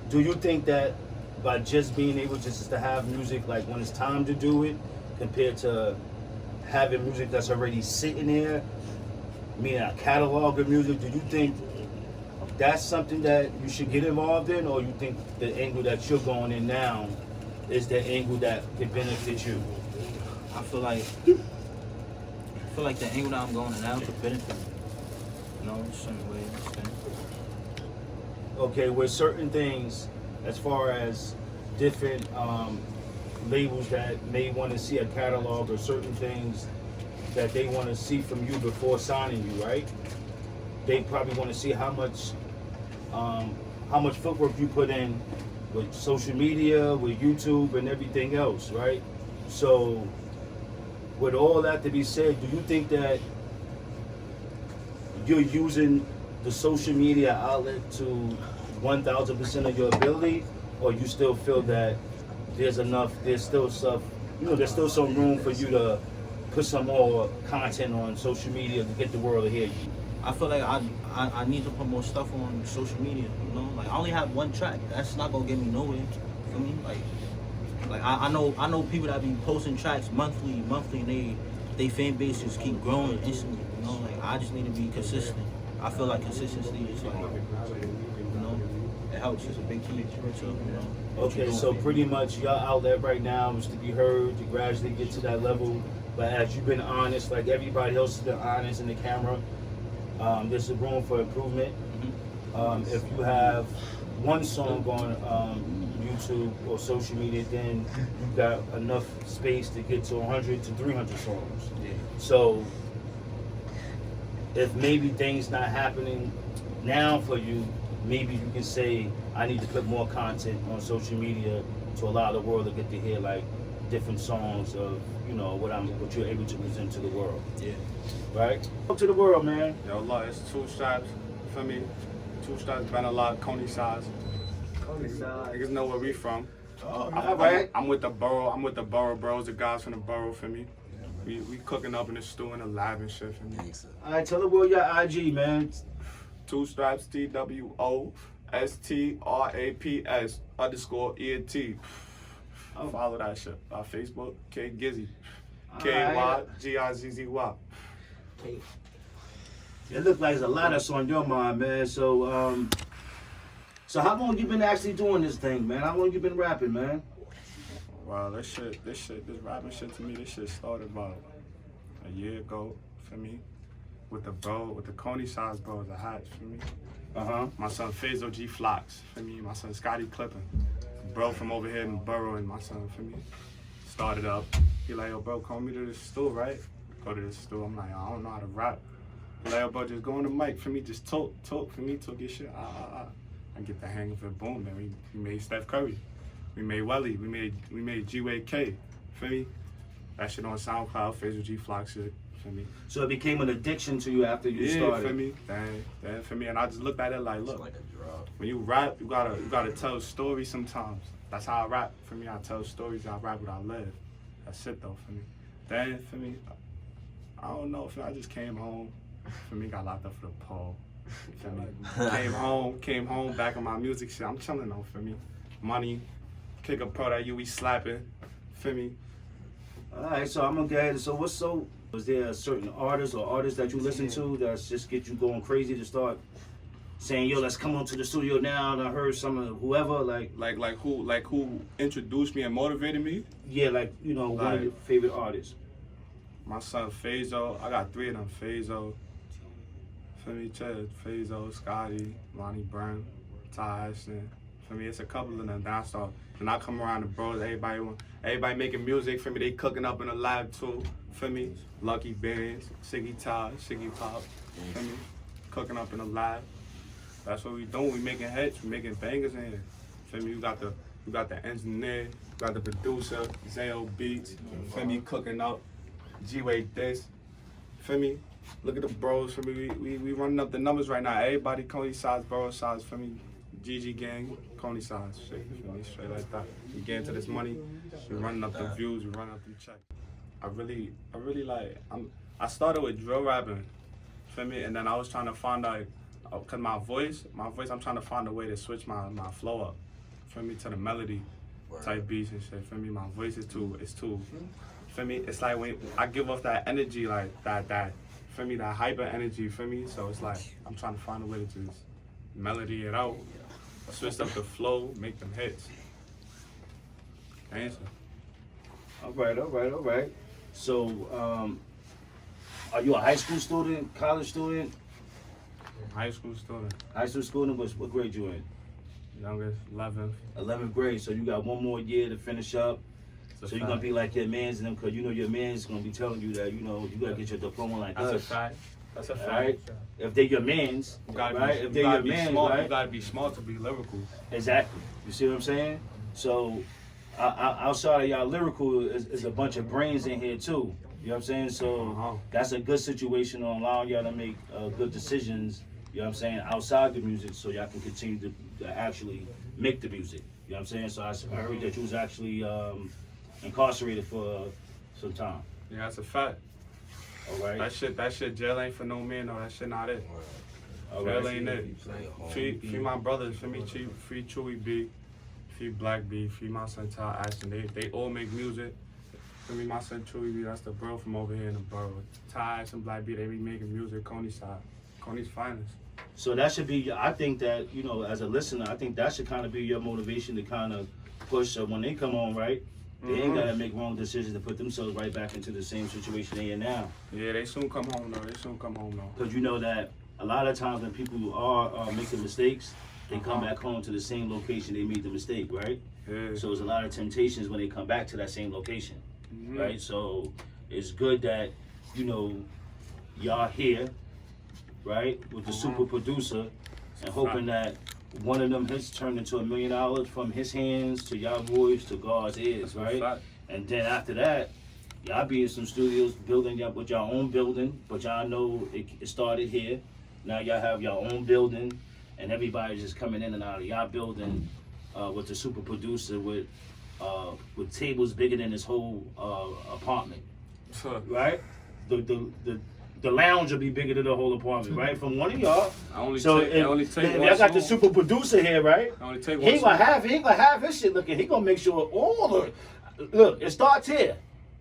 do you think that by just being able just to have music like when it's time to do it, compared to having music that's already sitting there, meaning a catalog of music, do you think that's something that you should get involved in, or you think the angle that you're going in now is the angle that can benefit you? I feel like the angle that I'm going in now could benefit me. You know, in a certain way. Okay, with certain things, as far as different labels that may want to see a catalog or certain things that they want to see from you before signing you, right? They probably want to see how much footwork you put in with social media, with YouTube and everything else, right? So with all that to be said, do you think that you're using the social media outlet to 1,000% of your ability, or you still feel that there's still some room for you to put some more content on social media to get the world to hear you? I feel like I need to put more stuff on social media, you know? Like I only have one track. That's not gonna get me nowhere. You feel me? Like I know people that be posting tracks monthly, and they fan base just keep growing instantly, you know? Like I just need to be consistent. I feel like consistency is like, you know, it helps. It's a big key to, you know. Okay, so pretty much your outlet right now is to be heard, to gradually get to that level. But as you've been honest, like everybody else has been honest in the camera, There's a room for improvement. If you have one song on YouTube or social media, then you got enough space to get to 100 to 300 songs. Yeah. So if maybe things not happening now for you, maybe you can say, I need to put more content on social media to allow the world to get to hear like different songs of, you know, what you're able to present to the world. Yeah. Right? Talk to the world, man. Yo, look, it's Two Stripes, for me. Two Stripes, been a lot, Coney size. Niggas know where we from. I'm with the borough. I'm with the borough bros, the guys from the borough, for me. We cooking up in the stew in the lab and shit, for me. All right, tell the world your IG, man. Two Stripes, TWOSTRAPS_ENT. Follow that shit. Facebook, K Gizzy. KYGIZZY. It look like there's a lot that's on your mind, man. So, so how long you been actually doing this thing, man? How long you been rapping, man? Wow, this rapping shit to me, this shit started about a year ago, for me. With the Coney size bros, the hats, for me. My son Fazo G Flocks, for me. My son Scotty Clippin, bro from over here in Borough, and my son, for me. Started up. He like, yo, bro, call me to the store, right? Go to the store. I'm like, I don't know how to rap. He like, yo, bro, just go on the mic for me, just talk for me, talk your shit. I get the hang of it, boom, man. We made Steph Curry. We made Welly. We made G-Wade K, feel me? That shit on SoundCloud, Fazo G Flocks shit, feel me? So it became an addiction to you after you started? Yeah, feel me? Damn, feel me? And I just looked at it like, look, when you rap, you gotta tell stories sometimes. That's how I rap, for me. I tell stories, I rap what I live. That's it though, for me. Then, for me, I don't know, I just came home. For me, got locked up for the pole. Feel me? Came home, back on my music shit. I'm chilling though, for me. Money, kick a pro that you, we slapping. Feel me? Alright, so I'm gonna go ahead. So was there a certain artist or artists that you listen to that's just get you going crazy to start saying, yo, let's come on to the studio now, and I heard some of whoever, like who introduced me and motivated me? Yeah, like, you know, one of your favorite artists. My son Fazo, I got 3 of them. Fazo, for me, Fazo, Scotty, Lonnie Brown, Ty Ashton. For me, it's a couple of them. Then I come around the bros, everybody making music. For me, they cooking up in the lab too. For me, Lucky Bands, Siggy Ty, Siggy Pop. For me, cooking up in the lab. That's what we doing. We making hits, we making bangers in here. For me, you got the engineer, you got the producer, Zayo Beats. For me, cooking up, G-Wade this. For me, look at the bros. For me, we running up the numbers right now. Everybody Coney size, borough size. For me, GG gang, Coney size. Shit, for me, straight like that. We get into this money. We running up the views. We running up the checks. I really like. I started with drill rapping. For me, and then I was trying to find out. Cause my voice, I'm trying to find a way to switch my flow up, for me, to the melody type beats and shit. For me, my voice is too, for me, it's like when I give off that energy, like that, for me, that hyper energy, for me. So it's like I'm trying to find a way to just melody it out, switch up the flow, make them hits. Answer. All right. So, are you a high school student, college student? High school student. High school student, what grade you in? Youngest, 11th. 11th grade, so you got one more year to finish up. So you're gonna be like your mans and them, cause you know your mans gonna be telling you that, you know, you gotta get your diploma like us. That's a fact. Right? If they're your mans, right? If they're your mans, right? You gotta be smart to be lyrical. Exactly. You see what I'm saying? So, outside of y'all lyrical, is a bunch of brains in here too. You know what I'm saying? So that's a good situation on allowing y'all to make good decisions. You know what I'm saying, outside the music, so y'all can continue to actually make the music. You know what I'm saying? So I heard that you was actually incarcerated for some time. Yeah, that's a fact. All right. That shit, jail ain't for no man, no, that shit not it. All jail right. ain't it. Free my brothers, for me, free Chewy B, free Black B, free my son Ty Ashton. They all make music. For me, my son Chewy B, that's the bro from over here in the borough. Ty Ashton, Black B, they be making music, Coney's side. Coney's finest. So that should be, I think that, you know, as a listener, I think that should kind of be your motivation to kind of push when they come on, right? They ain't got to make wrong decisions to put themselves right back into the same situation they in now. Yeah, they soon come home, though. Because you know that a lot of times when people are making mistakes, they come back home to the same location they made the mistake, right? Yeah. So there's a lot of temptations when they come back to that same location, right? So it's good that, you know, y'all here, right, with the super producer, and hoping that one of them hits turned into $1 million from his hands to y'all voice to God's ears, right? And then after that, y'all be in some studios building y'all with y'all own building, but y'all know it started here. Now y'all have your own building, and everybody's just coming in and out of y'all building with the super producer with tables bigger than this whole apartment, right? The lounge will be bigger than the whole apartment, right? From one of y'all. If y'all got the super producer here, right? He ain't gonna have his shit looking. He gonna make sure all the look. It starts here,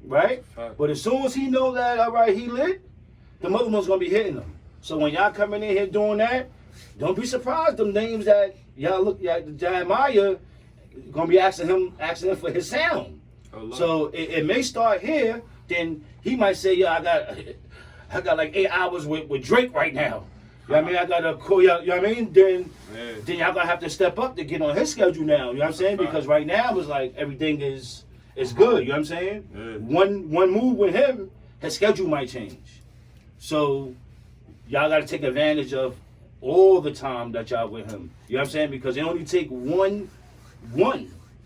right? But as soon as he know that, all right, he lit, the other one's gonna be hitting him. So when y'all coming in here doing that, don't be surprised. Them names that y'all look at, Jeremiah, gonna be asking him for his sound. So it may start here. Then he might say, "Yeah, I got like 8 hours with Drake right now." You know what I mean? I got a cool, you know what I mean? Then y'all gonna have to step up to get on his schedule now. You know what I'm saying? Because right now it's like everything is good. You know what I'm saying? One move with him, his schedule might change. So y'all got to take advantage of all the time that y'all with him. You know what I'm saying? Because it only take one,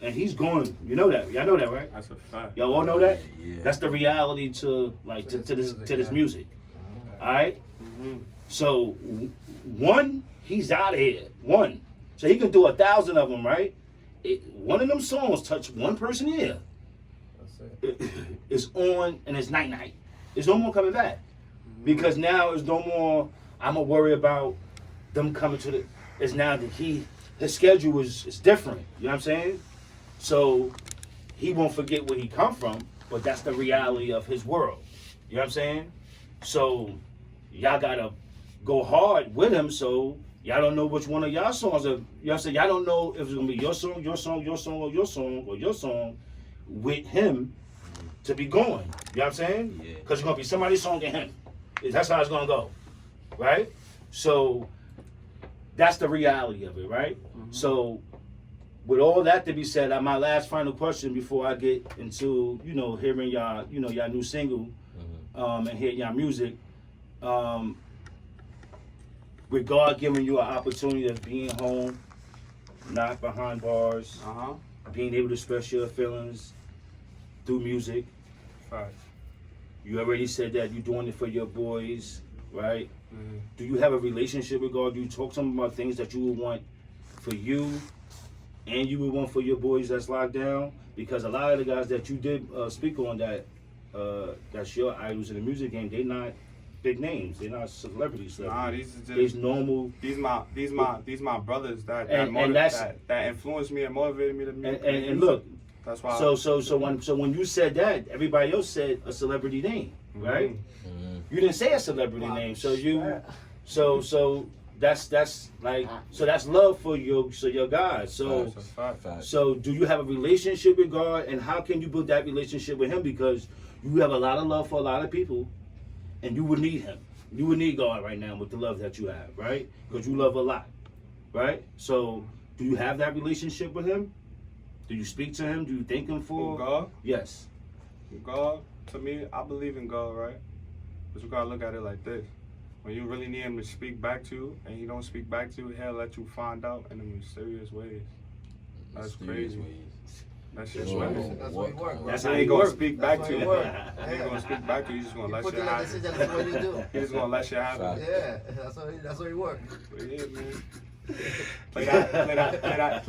and he's gone. You know that? Y'all know that, right? That's a fact. Y'all all know that? Yeah. That's the reality to this music. All right? So one, he's out of here. One. So he can do 1,000 of them, right? One of them songs touch one person here. It's on and it's night. There's no more coming back. Because now there's no more, I'm going to worry about them coming to it's now that his schedule is different. You know what I'm saying? So he won't forget where he come from, but that's the reality of his world. You know what I'm saying? So y'all gotta go hard with him, so y'all don't know which one of y'all songs are, you know what I'm saying? Y'all don't know if it's gonna be your song, or your song with him to be going. You know what I'm saying? Yeah. Because it's gonna be somebody's song and him. That's how it's gonna go. Right? So that's the reality of it, right? So with all that to be said, my last final question before I get into, you know, hearing y'all, you know, y'all new single, and hearing y'all music, with God giving you an opportunity of being home, not behind bars, being able to express your feelings through music. Right. You already said that you're doing it for your boys, right? Do you have a relationship with God? Do you talk to them about things that you would want for you and you would want for your boys that's locked down? Because a lot of the guys that you did speak on that's your idols in the music game, they're not big names. They're not celebrities. Nah, these are just normal. These my brothers that influenced me and motivated me to make music. And look, that's why. So when you said that, everybody else said a celebrity name, right? You didn't say a celebrity name, so that's like, so that's love for your guys. So do you have a relationship with God, and how can you build that relationship with Him? Because you have a lot of love for a lot of people, and you would need Him. You would need God right now with the love that you have, right? Because you love a lot, right? So do you have that relationship with Him? Do you speak to Him? Do you thank Him for God? Yes. God, to me, I believe in God, right? But you gotta look at it like this. When you really need Him to speak back to you, and He don't speak back to you, He'll let you find out in the mysterious ways. That's crazy. That's just what That's what He works. That's how He gonna speak back to you. He ain't gonna speak back to you. He's just gonna let shit happen. That's what He do. He's just gonna let shit happen. Yeah, that's what He works. Yeah, man. Play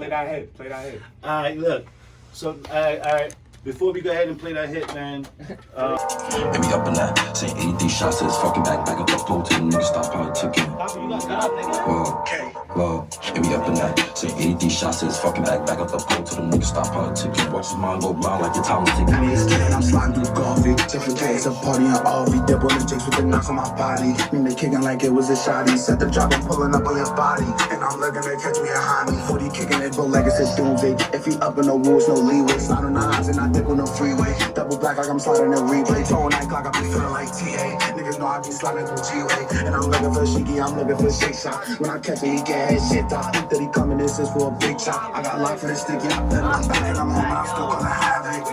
that hit. All right, look. So, all right. Before we go ahead and play that hit, man. Hit me up in that. Say 83 shots to his fucking back up the pole till the niggas stop politicking. You got God, nigga. Okay. Well, and we up in that. Say 80 shots to his fucking back up the pole till them niggas stop politicking. Watch his mind go blind like your time was ticking. Me is kicking, I'm sliding through coffee. Different days, a party on all. We dip on the jigs with the knocks on my body. Me they kicking like it was a shotty. Set the drop, I'm pulling up on your body. And I'm looking to catch me a honey. 40 kicking it, but like it's a doomsday. If he up in the woods, no leeway. Slide on the odds and I dip on the freeway. Double black like I'm sliding a replay. Tone night clock, I be feeling like TA. Niggas know I be sliding through G-Way. And I'm looking for Shiki, I'm looking for Shake Shot. When I catch it, he get head shit off. That he coming, this is for a big chop. I got locked for this sticky, I'm back and I'm home, but I'm still gonna have it.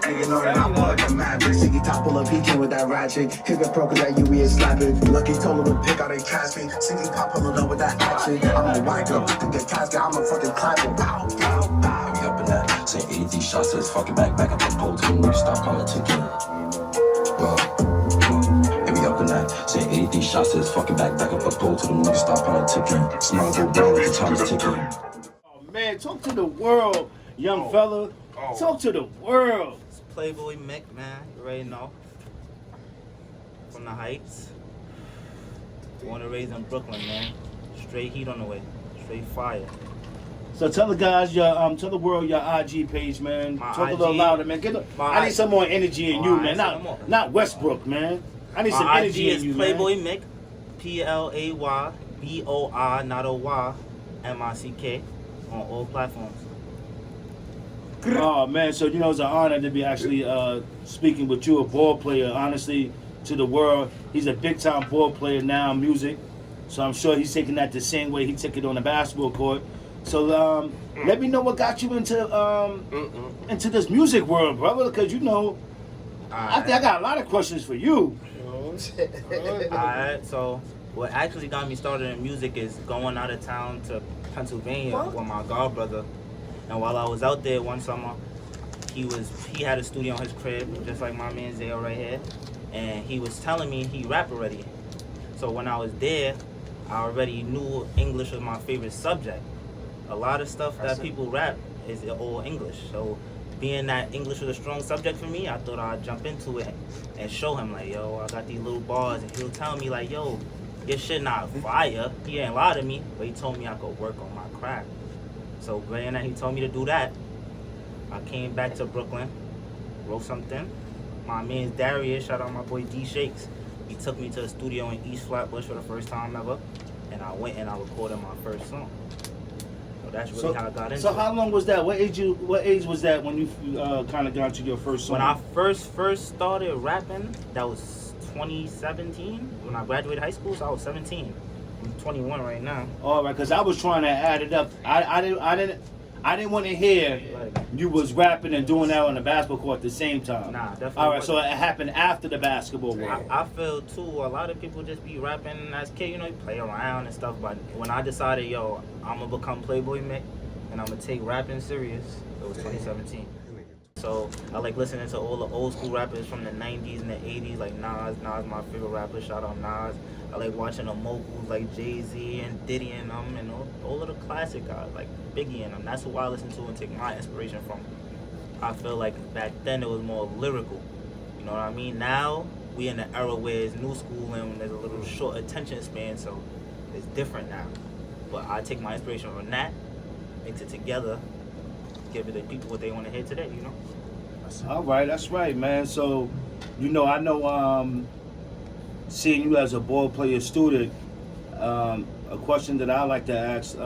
Niggas know that I'm like a maverick. Shiki top pull up, he came with that ratchet. Hit the pro cause that UE is slapping. Lucky told him to pick out a casket. Shiki pop pulling up with that action. I'm a white girl, to get casket, I'm a fucking clapper. Pow, pow, pow. We up in that. Say 83 shots to his fucking back up the pole till them niggas stop politicking. Well, and we up in that. Say 83 shots to his fucking back up the pole till them niggas stop politicking. Smile go brown like the time is ticking. Man, talk to the world, young fella. Talk to the world. It's Playboy Mick, man. You already know. From the Heights. Born and raised in Brooklyn, man. Straight heat on the way. Straight fire. So tell the guys your tell the world your IG page, man. My Talk IG, a little louder, man. I need some more energy in you, man. Not Westbrook, man. I need some energy in you, Playboy man. Mick. PLAYBOI, not a Y, MICK on all platforms. Oh man, so it's an honor to be actually speaking with you, a ball player. Honestly, to the world, he's a big time ball player now, music. So I'm sure he's taking that the same way he took it on the basketball court. So let me know what got you into this music world, brother, because I think I got a lot of questions for you. Alright, so what actually got me started in music is going out of town to Pennsylvania with my godbrother. And while I was out there one summer, he had a studio in his crib, just like my man Zayo right here. And he was telling me he rap already. So when I was there, I already knew English was my favorite subject. A lot of stuff that people rap is all English. So being that English was a strong subject for me, I thought I'd jump into it and show him like, yo, I got these little bars. And he'll tell me like, yo, your shit not fire. He ain't lie to me, but he told me I could work on my craft. So being that he told me to do that, I came back to Brooklyn, wrote something. My man's Darius, shout out my boy D Shakes. He took me to the studio in East Flatbush for the first time ever, and I went and I recorded my first song. So that's really how I got into it. So how long was that? What age was that when you kind of got to your first song? When I first started rapping, that was 2017. When I graduated high school, so I was 17. I'm 21 right now. All right, because I was trying to add it up. I didn't want to hear you was rapping and doing that on the basketball court at the same time. Nah, definitely. All right, so it happened after the basketball world. I feel too, a lot of people just be rapping as kids, you play around and stuff. But when I decided, yo, I'm gonna become Playboy Mick and I'm gonna take rapping serious, it was 2017. So I like listening to all the old school rappers from the 90s and the 80s, like Nas. Nas my favorite rapper, shout out Nas. I like watching the moguls like Jay-Z and Diddy and them and all of the classic guys like Biggie and them. That's who I listen to and take my inspiration from. I feel like back then it was more lyrical. You know what I mean? Now we in the era where it's new school and there's a little short attention span, so it's different now. But I take my inspiration from that, mix it together, give it to people what they want to hear today, All right, that's right, man. So, I know seeing you as a ball player student, a question that I like to ask,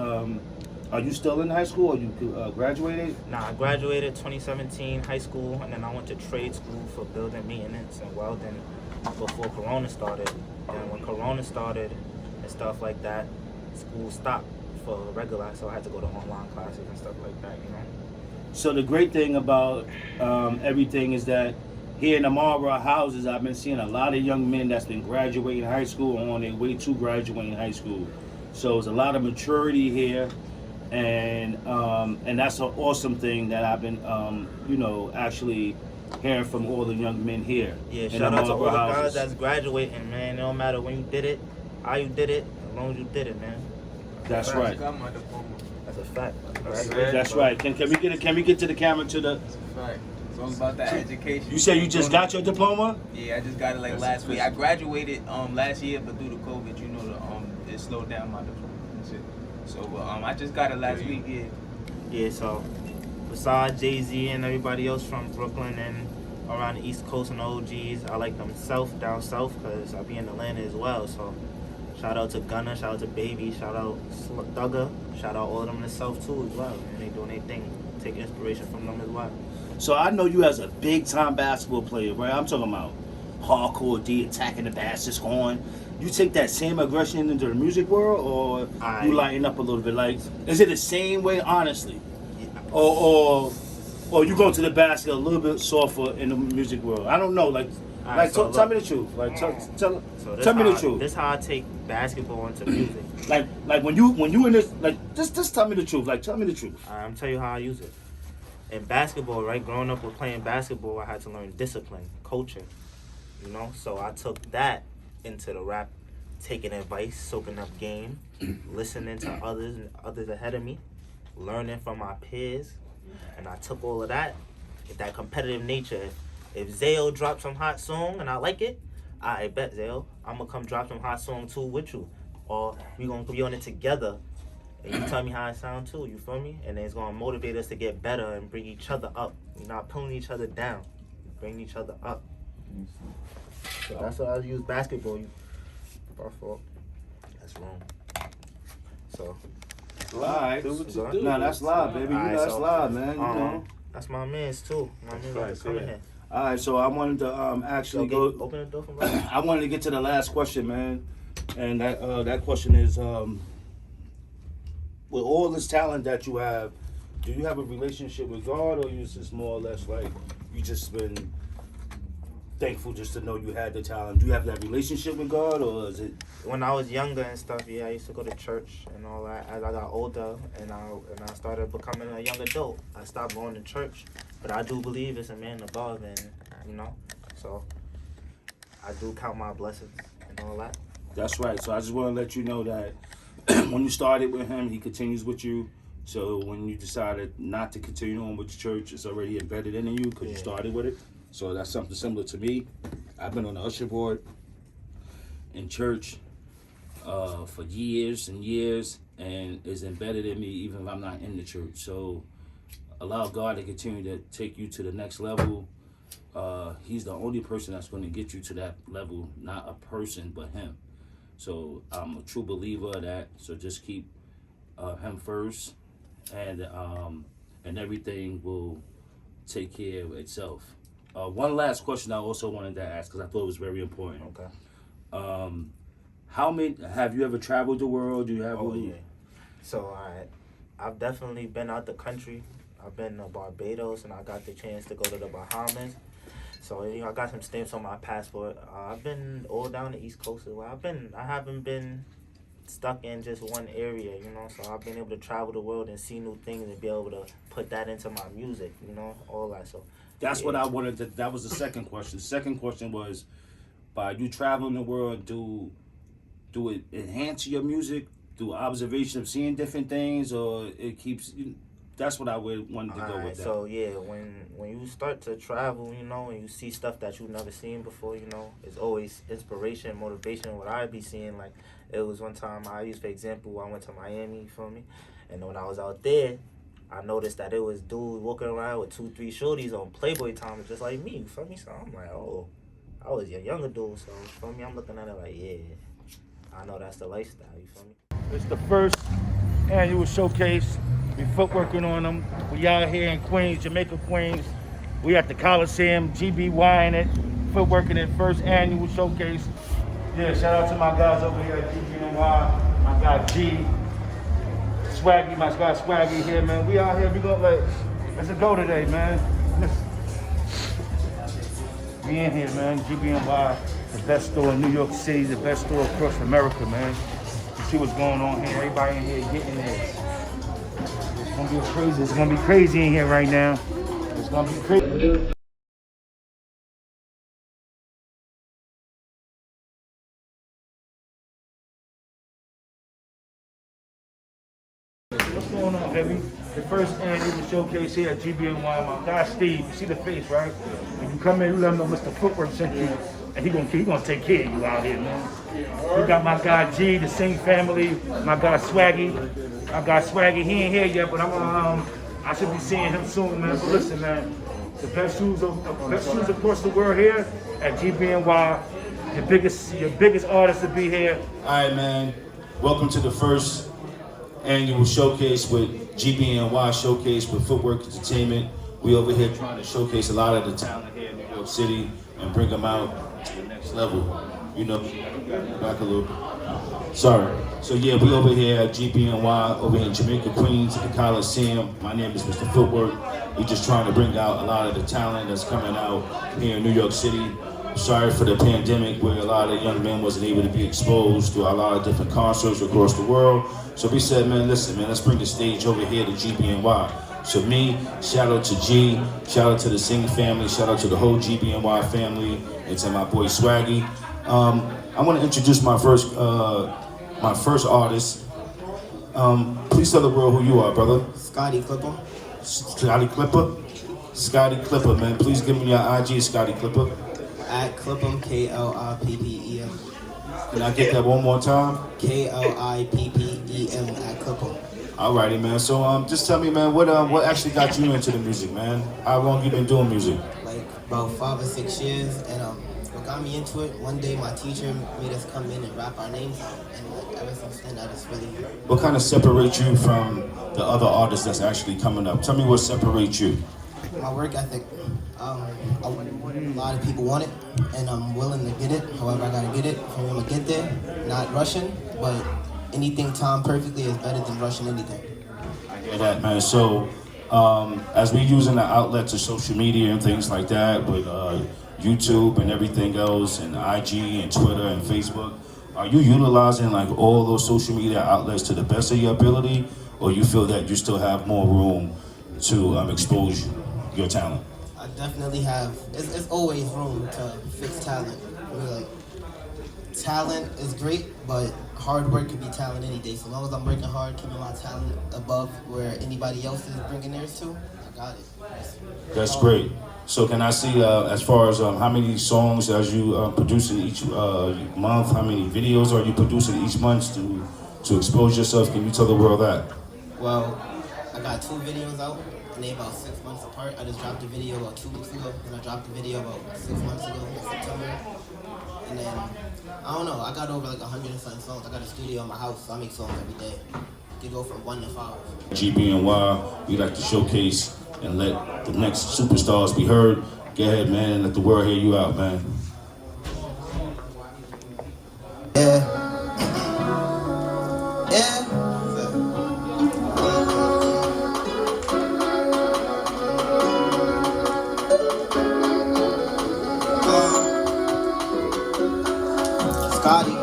are you still in high school or you graduated? Nah, I graduated 2017 high school and then I went to trade school for building maintenance and welding before Corona started. And when Corona started and stuff like that, school stopped for regular, so I had to go to online classes and stuff like that, So the great thing about everything is that here in the Marlboro houses, I've been seeing a lot of young men that's been graduating high school or on their way to graduating high school. So there's a lot of maturity here, and that's an awesome thing that I've been, actually hearing from all the young men here. Yeah, shout out to all the guys that's graduating, man. It don't matter when you did it, how you did it, as long as you did it, man. That's right. That's a fact. That's right. Can we get to the camera to the? That's a fact. It's all about that education. You say you just got your diploma? Yeah, I just got it last week. I graduated last year, but due to COVID, it slowed down my diploma and shit. So, I just got it last week. Yeah. So, besides Jay-Z and everybody else from Brooklyn and around the East Coast and the OGs, I like them down south, because I be in Atlanta as well. So, shout out to Gunna, shout out to Baby, shout out Thugger, shout out all of them in the south too as well. And they doing their thing. Take inspiration from them as well. So I know you as a big time basketball player, right? I'm talking about hardcore D, attacking the basket, scoring. You take that same aggression into the music world, or you lighten up a little bit? Like, is it the same way, honestly, or you go to the basket a little bit softer in the music world? I don't know. Like, tell me the truth. Like, tell me the truth. This how I take basketball into music. Like when you in this, like, just tell me the truth. Like, tell me the truth. I'm tell you how I use it. In basketball, right? Growing up with playing basketball, I had to learn discipline, coaching. You know, so I took that into the rap, taking advice, soaking up game, listening to others ahead of me, learning from my peers, and I took all of that competitive nature. If Zayo dropped some hot song and I like it, I bet Zayo, I'm gonna come drop some hot song too with you, or we gonna be on it together, and you tell me how it sound too. You feel me? And then it's gonna motivate us to get better and bring each other up. You're not pulling each other down, bring each other up. So that's what I use basketball. That's wrong. So. Alright. Nah, that's live, baby. That's live, man. You know. That's my man's too. My man's coming here. Alright, so I wanted to actually open the door for me. I wanted to get to the last question, man. And that question is, with all this talent that you have, do you have a relationship with God, or you just more or less like you just been thankful just to know you had the talent? Do you have that relationship with God, or is it? When I was younger and stuff, yeah, I used to go to church and all that. As I got older and I started becoming a young adult, I stopped going to church. But I do believe it's a man above, and you know, so I do count my blessings and all that. That's right. So I just want to let you know that when you started with him, he continues with you. So when you decided not to continue on with the church, it's already embedded in you because you started with it. So that's something similar to me. I've been on the usher board in church for years and years, and it's embedded in me even if I'm not in the church. So allow God to continue to take you to the next level. He's the only person that's going to get you to that level, not a person, but him. So I'm a true believer of that. So just keep him first, and everything will take care of itself. One last question I also wanted to ask, because I thought it was very important. Okay. How many have you ever traveled the world? Do you have? Yeah. So I've definitely been out the country. I've been to Barbados, and I got the chance to go to the Bahamas. So you know, I got some stamps on my passport. I've been all down the East Coast as well. I haven't been stuck in just one area, you know. So I've been able to travel the world and see new things and be able to put that into my music, you know, all that. So that's what I wanted to. That was the second question. The second question was, by you traveling the world, do it enhance your music through observation of seeing different things, or it keeps? That's what I would wanted to go with. That. So yeah, when you start to travel, you know, and you see stuff that you've never seen before, you know, it's always inspiration, motivation. What I be seeing, like, it was one time I used, for example, I went to Miami, you feel me? And when I was out there, I noticed that it was dudes walking around with 2-3 shorties on Playboy time, just like me, you feel me? So I'm like, oh, I was a younger dude, so you feel me? I'm looking at it like, yeah, I know that's the lifestyle, you feel me? It's the first annual showcase. We footworking on them. We out here in Queens, Jamaica, Queens. We at the Coliseum, GBNY in it, footworking it, first annual showcase. Yeah, shout out to my guys over here at GBNY. My guy G, Swaggy, my guy Swaggy here, man. We out here, we gonna let's go today, man. We in here, man. GBNY, the best store in New York City, the best store across America, man. You see what's going on here. Everybody in here getting there. It's gonna be crazy in here right now. It's gonna be crazy. What's going on, baby? The first annual showcase here at GBNY. My guy Steve, you see the face, right? When you come in, you let him know Mr. Footwork sent you, and he gonna take care of you out here, man. We got my guy G, the Sing family, my guy Swaggy. I got Swaggy. He ain't here yet, but I should be seeing him soon, man. But listen, man, the best shoes across the world here at GBNY. Your biggest artist to be here. All right, man. Welcome to the first annual showcase with GBNY Showcase with Footwork Entertainment. We over here trying to showcase a lot of the talent here in New York City and bring them out to the next level. You know, back a little bit. Sorry. So yeah, we over here at GBNY, over here in Jamaica, Queens, at the Coliseum. My name is Mr. Footwork. We just trying to bring out a lot of the talent that's coming out here in New York City. Sorry for the pandemic where a lot of young men wasn't able to be exposed to a lot of different concerts across the world. So we said, man, listen, man, let's bring the stage over here to GBNY. So me, shout out to G, shout out to the Singh family, shout out to the whole GBNY family, and to my boy Swaggy. I want to introduce my first artist. Please tell the world who you are, brother. Scotty Clipper. Scotty Clipper? Scotty Clipper, man. Please give me your IG, Scotty Clipper. At Clippem, Klippem. Can I get that one more time? Klippem at Clippem. Alrighty, man. So just tell me, man, what actually got you into the music, man? How long you been doing music? Like about 5 or 6 years, and what got me into it, one day my teacher made us come in and rap our names out, and like ever since then I just really... What kind of separates you from the other artists that's actually coming up? Tell me what separates you. My work ethic. A lot of people want it, and I'm willing to get it. However, I gotta get it. If I'm gonna get there, not rushing, but anything timed perfectly is better than rushing anything. I hear that, man. So, as we using the outlets of social media and things like that, with YouTube and everything else, and IG and Twitter and Facebook, are you utilizing like all those social media outlets to the best of your ability, or you feel that you still have more room to expose your talent? I definitely have. It's always room to fix talent. I mean, like, talent is great, but hard work can be talent any day. So long as I'm working hard, keeping my talent above where anybody else is bringing theirs to, I got it. That's great. So can I see, as far as how many songs are you producing each month? How many videos are you producing each month to expose yourself? Can you tell the world that? Well, I got 2 videos out, and they about 6 months apart. I just dropped a video about 2 weeks ago, and I dropped a video about 6 months ago in September. And then, I don't know, I got over like 100 and something songs. I got a studio in my house, so I make songs every day. You can go from 1 to 5. GBNY, we like to showcase and let the next superstars be heard. Go ahead, man, and let the world hear you out, man. Yeah. Yeah. Scotty.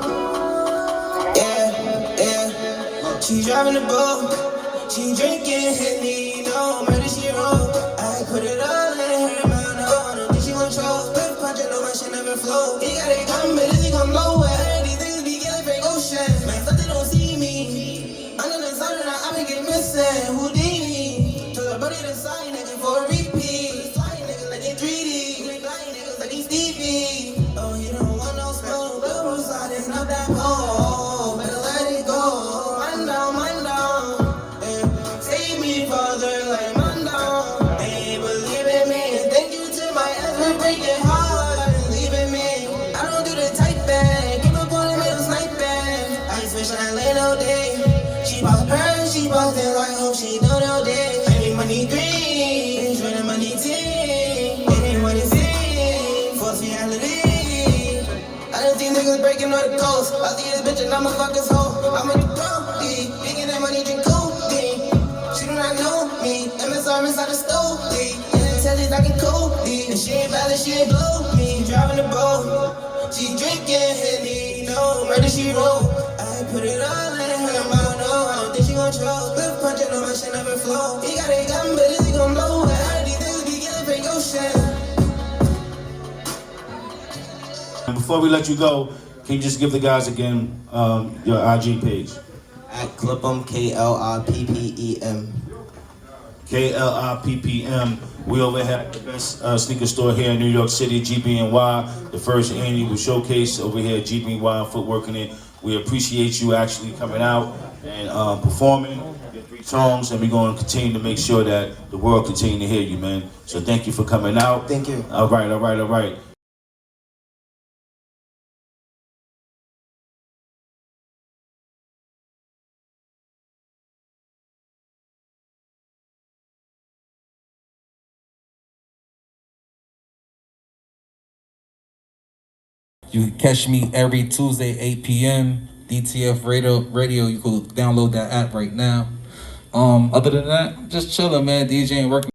Yeah. She driving the boat. She drinking Henny, you know, murder she wrote. I put it all in her mouth, no, I don't think she gon' choke. Big punch, I know my shit never flow. He got it coming, but he come nowhere. These niggas be getting Frank Ocean. Man, fuck, they don't see me. Under the sun, and I been getting missing. Houdini. Told her buddy to sign, nigga, for a repeat. Flying niggas like they 3D. Flying niggas like they Stevie. Oh, he don't want no smoke. But who's sliding up that pole? Better let it go. Mind down, mind down. Save me, Father, like man down. Ain't believe in me. Thank you to my ass for breaking hard. I didn't leave in me. I don't do the type bang. Keep up on the middle sniping. I switch and I lay all day. She bought her, she bought it like hope she done all day. I need money green, for the money team. Anyone is in, false reality. I done seen niggas breaking on the coast. I see this bitch and I'm a fucker's hoe. I'm a brody, making that money drink codeine. She do not know me. MSR inside the stove. And the telly's like a codeine. And she ain't valid, she ain't blow me. Driving the boat. She drinking Henny, no murder she wrote. I put it all in her mouth, no, I don't think she gon' choke. Lip punch, I know my shit never flow. He got it gun, but is he gon' blow? I heard these niggas be getting Frank Ocean. And before we let you go, can you just give the guys again your IG page? At Clippem, Klippem. Klippm. We over here at the best sneaker store here in New York City, GBNY, the first annual showcase over here at GBNY Footwork in it. We appreciate you actually coming out and performing. songs, and we're going to continue to make sure that the world continue to hear you, man. So thank you for coming out. Thank you. All right. You can catch me every Tuesday, 8 p.m. DTF Radio. You can download that app right now. Other than that, just chilling, man. DJing, working.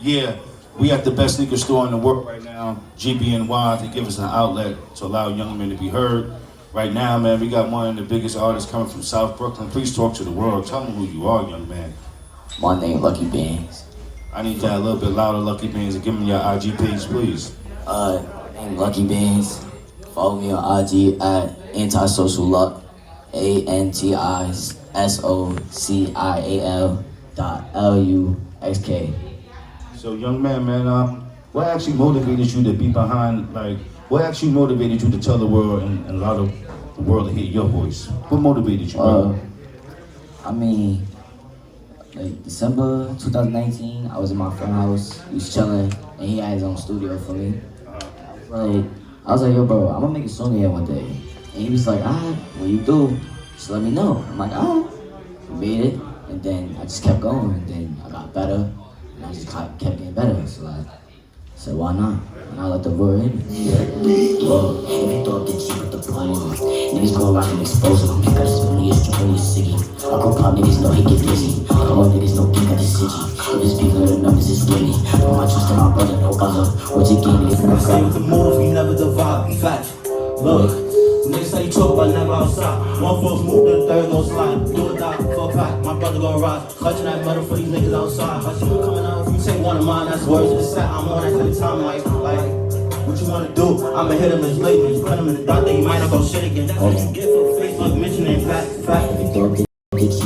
Yeah, we at the best sneaker store in the world right now, GBNY. They give us an outlet to allow young men to be heard. Right now, man, we got one of the biggest artists coming from South Brooklyn. Please talk to the world. Tell them who you are, young man. My name Lucky Bands. I need that a little bit louder, Lucky Bands, and give me your IG page, please. Name Lucky Bands. Follow me on IG at Antisocial Luck. ANTISOCIAL.LUXK. So, young man, what actually motivated you to be behind, what actually motivated you to tell the world and allow the world to hear your voice? What motivated you, bro? December 2019, I was in my friend's house, he was chilling, and he had his own studio for me. I was like, yo, bro, I'm gonna make a song here one day. And he was like, alright, when you do, just let me know. I'm like, alright. We made it, and then I just kept going, and then I got better. I just kept getting better, so I said, why not? And I let the word in. Whoa, if you thought that you with the plan, niggas go around and expose them. You got this money, it's really sicky. I go pop, niggas know he get busy. Come on, niggas know he got the city. If this people the numbers is winning. No, I trust in my brother, no other. What's your game, niggas never Stay with the move, we never divide. Fact, look. Niggas say you talk but never outside. One false move, the third gon' slide. Do or die, for a fact, my brother gon' rise. Clutching that metal for these niggas outside. I see you coming out, if you take one of mine, that's words of the set. I'm on that every time, like, what you wanna do? I'ma hit him as labels, put him in the dark, then you might not go shit again. That's what you get for Facebook mentioning fact. If you thought that you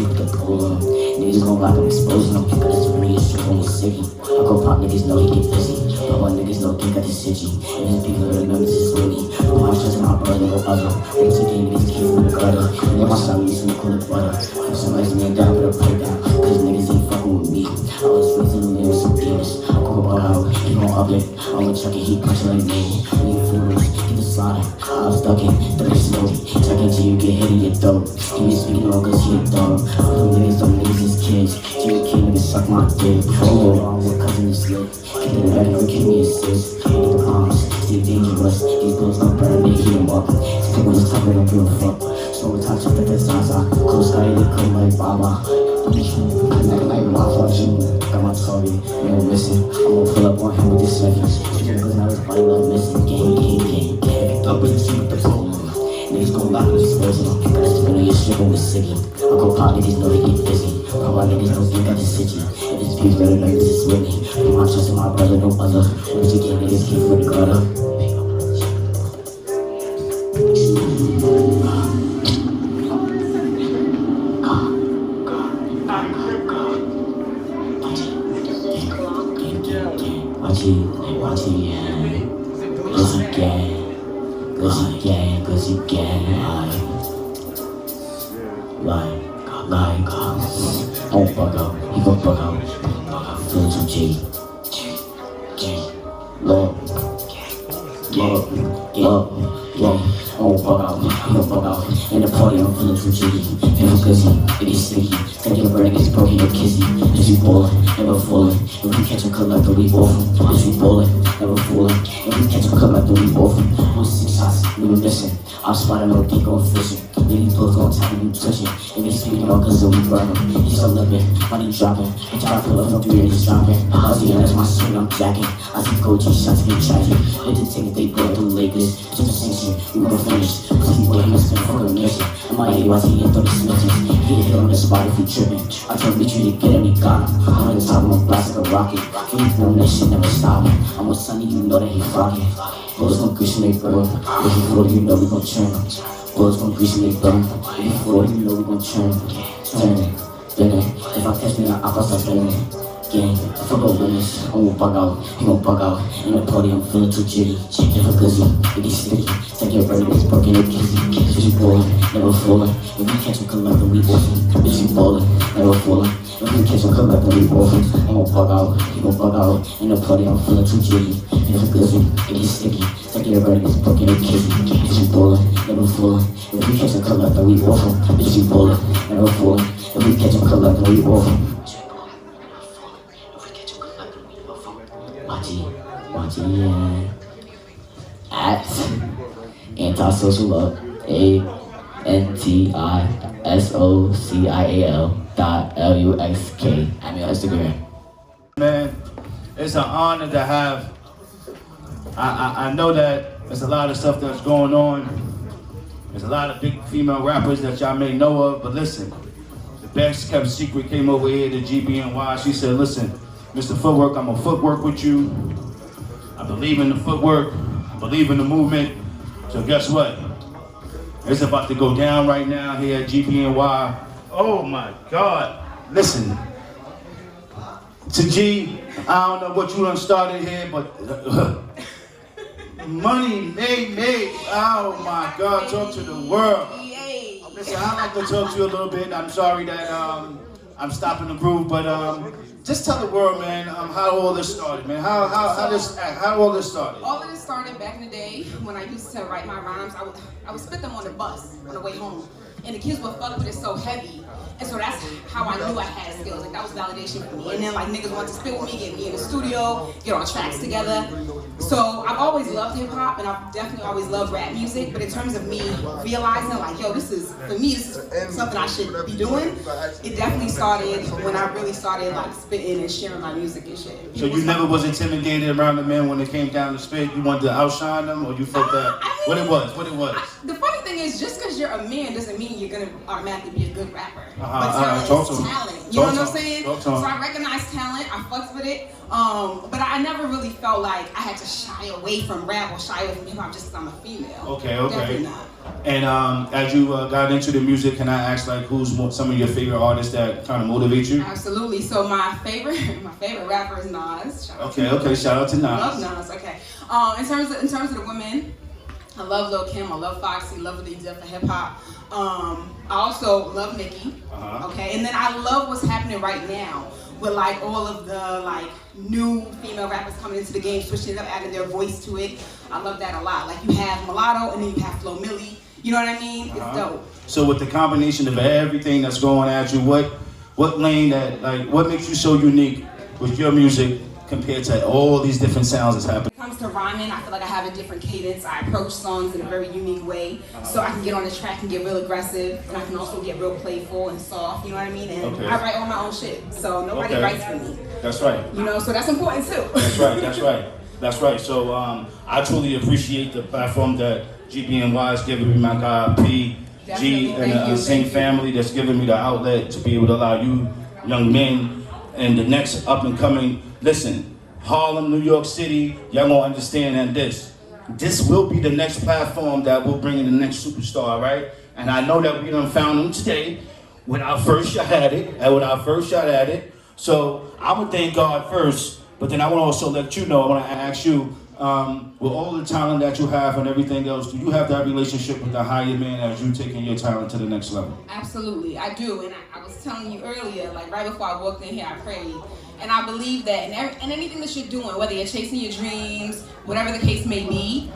with the pull up, niggas gon' lock them, exposing them. You got this money, it's really sicky. I go pop, niggas know he get busy. But my niggas know he got the city. And his people the numbers is winning. No, I trust in my brother, no other. Once again, niggas came from the gutter. And then my son used to call it butter. If somebody's man down, put a pipe down. Cause niggas ain't fucking with me. I was raising them with some penis. I go out, he gon' up it. I'ma chuck it, he punch like me. When you fools, get the slaughter. I was ducking, dirty slowly. Check it till you get hit in your throat. He be speaking on cause he a dog. All them niggas is kids. Jimmy King niggas suck my dick. Oh, I'm with cousin is lit. Get it ready for give me a assist. Hit the palms, stay dangerous. These bills don't burn, they heat them up. Stick with this tough, they don't give a fuck. So we touch up at the Zaza. Close sky, they come like Baba. Like Waffle Jr. Got my target, you know missing. I'm gonna pull up on him with this seconds. Cause now his body love missing. Gang. Thought we just keep the phone. Niggas gon' lock me, disposing them. Got this money, you're stripping with Siggy. I go pop, niggas know they get busy. All my niggas know they got the city. If this beef better know this is with me. No, I trust in my brother, no other. Once again, niggas came from the gutter. Watch it, yeah. Cause you can. Don't bug out, he gon' bug out. Feelin' too G. Look. Don't bug out, he gon' bug out. In the party, I'm feelin' too jiggy. Feel busy, it is sticky. Gotta get ready, it's broken, you're kissy. Is you ballin', never fallin'. If we catch him, collect, we off him. Is you ballin', never fallin'. If we catch him, collect, we off him. 6 shots. we been missing. I'm spotting no dick on fishing. Niggas close on top of you touching. And they speaking all cause we burn them. He's still living, money dropping. I try to pull up from 3 inches dropping. I was that's my swing, I'm jacking. I see gold G shots get tragic. With the ticket, they blow through Lakers. It's just a sanction, we gon' finish. Cause he boy, he must been fucking mission. I'm like, why he in 30 snitches? He hit on the spot if he tripping. I told bitch you to get him, he got him. I'm on the top of my blast like a rocket. Keep on that shit, never stopping. I'm with Sonny, you know that he rocking. Bullets gon' grease and they burn. If he 40, you know we gon' churn. Bullets gon' grease and they burn. If he 40, you know we gon' churn. Turn, spinning. If I catch me, I'll start spinning. Gang, if I go witness, I won't bug out. He gon' bug out. In the party, I'm feeling too jitty. If a glizzy, it gets sticky. Take your bread, it's broken, it kizzy. Bitch, you ballin', never fallin'. If we catch him collectin', we orphan. Bitch, you ballin', never fallin'. If we catch him collectin', we orphan. I won't bug out. He gon' bug out. In the party, I'm feeling too jitty. If a glizzy, it gets sticky. Take your bread, it's broken, it kizzy. Bitch, you ballin', never fallin'. If we catch him collectin', we orphan. Bitch, you ballin', never fallin'. If we catch him collectin', we orphan. Yeah. At antisocial up ANTISOCIAL.LUXK. I'm your Instagram. Man, it's an honor to have. I know that there's a lot of stuff that's going on. There's a lot of big female rappers that y'all may know of, but listen, the best kept secret came over here to GBNY. She said, listen, Mr. Footwork, I'm gonna footwork with you. I believe in the footwork, I believe in the movement. So guess what? It's about to go down right now here at GBNY. Oh my God. Listen, to G, I don't know what you done started here, but money made. Oh my God, talk to the world. Listen, I'd like to talk to you a little bit. I'm sorry that I'm stopping the groove, but just tell the world, man, how all this started, man. How all this started? All of this started back in the day when I used to write my rhymes. I would spit them on the bus on the way home, and the kids would fuck with it so heavy. And so that's how I knew I had skills. Like that was validation for me. And then like niggas wanted to spit with me, get me in the studio, get on tracks together. So I've always loved hip hop, and I've definitely always loved rap music. But in terms of me realizing like, yo, this is something I should be doing. It definitely started when I really started like spitting and sharing my music and shit. So you never was intimidated around the men when it came down to spit? You wanted to outshine them, or you felt that? What it was? The funny thing is, just because you're a man doesn't mean you're gonna automatically be a good rapper. But talent talk is to talent. him. You know Talk what I'm to him. saying? Talk to So him. I recognize talent. I fucks with it. But I never really felt like I had to shy away from rap or shy away from hip hop just because I'm a female. Okay. Definitely not. And as you got into the music, can I ask like who's some of your favorite artists that kind of motivate you? Absolutely. So my favorite rapper is Nas. Okay. Shout out to Nas. I love Nas. Okay. In terms of the women, I love Lil' Kim. I love Foxy. Love what they did for hip hop. I also love Nicki. Okay. And then I love what's happening right now with like all of the like new female rappers coming into the game, switching it up, adding their voice to it. I love that a lot. Like you have Mulatto and then you have Flo Milli. You know what I mean? It's dope. So with the combination of everything that's going at you, what lane that like what makes you so unique with your music compared to all these different sounds that's happening? When it comes to rhyming, I feel like I have a different cadence. I approach songs in a very unique way. So I can get on the track and get real aggressive, and I can also get real playful and soft, you know what I mean? And I write all my own shit, so nobody writes for me. That's right. You know, so that's important too. That's right. So I truly appreciate the platform that GBNY is giving me, my guy P, G, and the same family that's giving me the outlet to be able to allow you young men and the next up and coming. Listen, Harlem, New York City, y'all gonna understand that this will be the next platform that will bring in the next superstar, right? And I know that we done found him today with our first shot at it. So I would thank God first, but then I want to also let you know, I want to ask you, with all the talent that you have and everything else, do you have that relationship with the higher man as you taking your talent to the next level? Absolutely, I do. And I was telling you earlier, like right before I walked in here, I prayed. And I believe that in anything that you're doing, whether you're chasing your dreams, whatever the case may be,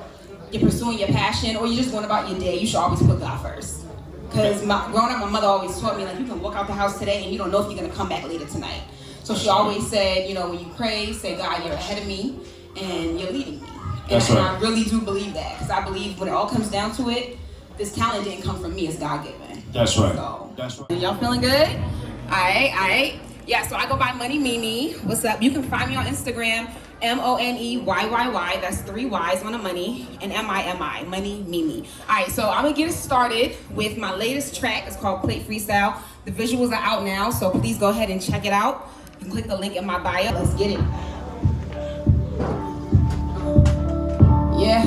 you're pursuing your passion, or you're just going about your day, you should always put God first. Because growing up, my mother always taught me, like, you can walk out the house today and you don't know if you're going to come back later tonight. So she always said, you know, when you pray, say, God, you're ahead of me and you're leading me. And, That's and right. I really do believe that, because I believe when it all comes down to it, this talent didn't come from me, it's God-given. That's right. So, That's right. y'all feeling good? Alright. Yeah, so I go by Money Mimi. What's up? You can find me on Instagram, MONEYYY. That's 3 Y's on the money, and MIMI, Money Mimi. Alright, so I'm gonna get it started with my latest track. It's called Plate Freestyle. The visuals are out now, so please go ahead and check it out. You can click the link in my bio. Let's get it. Yeah.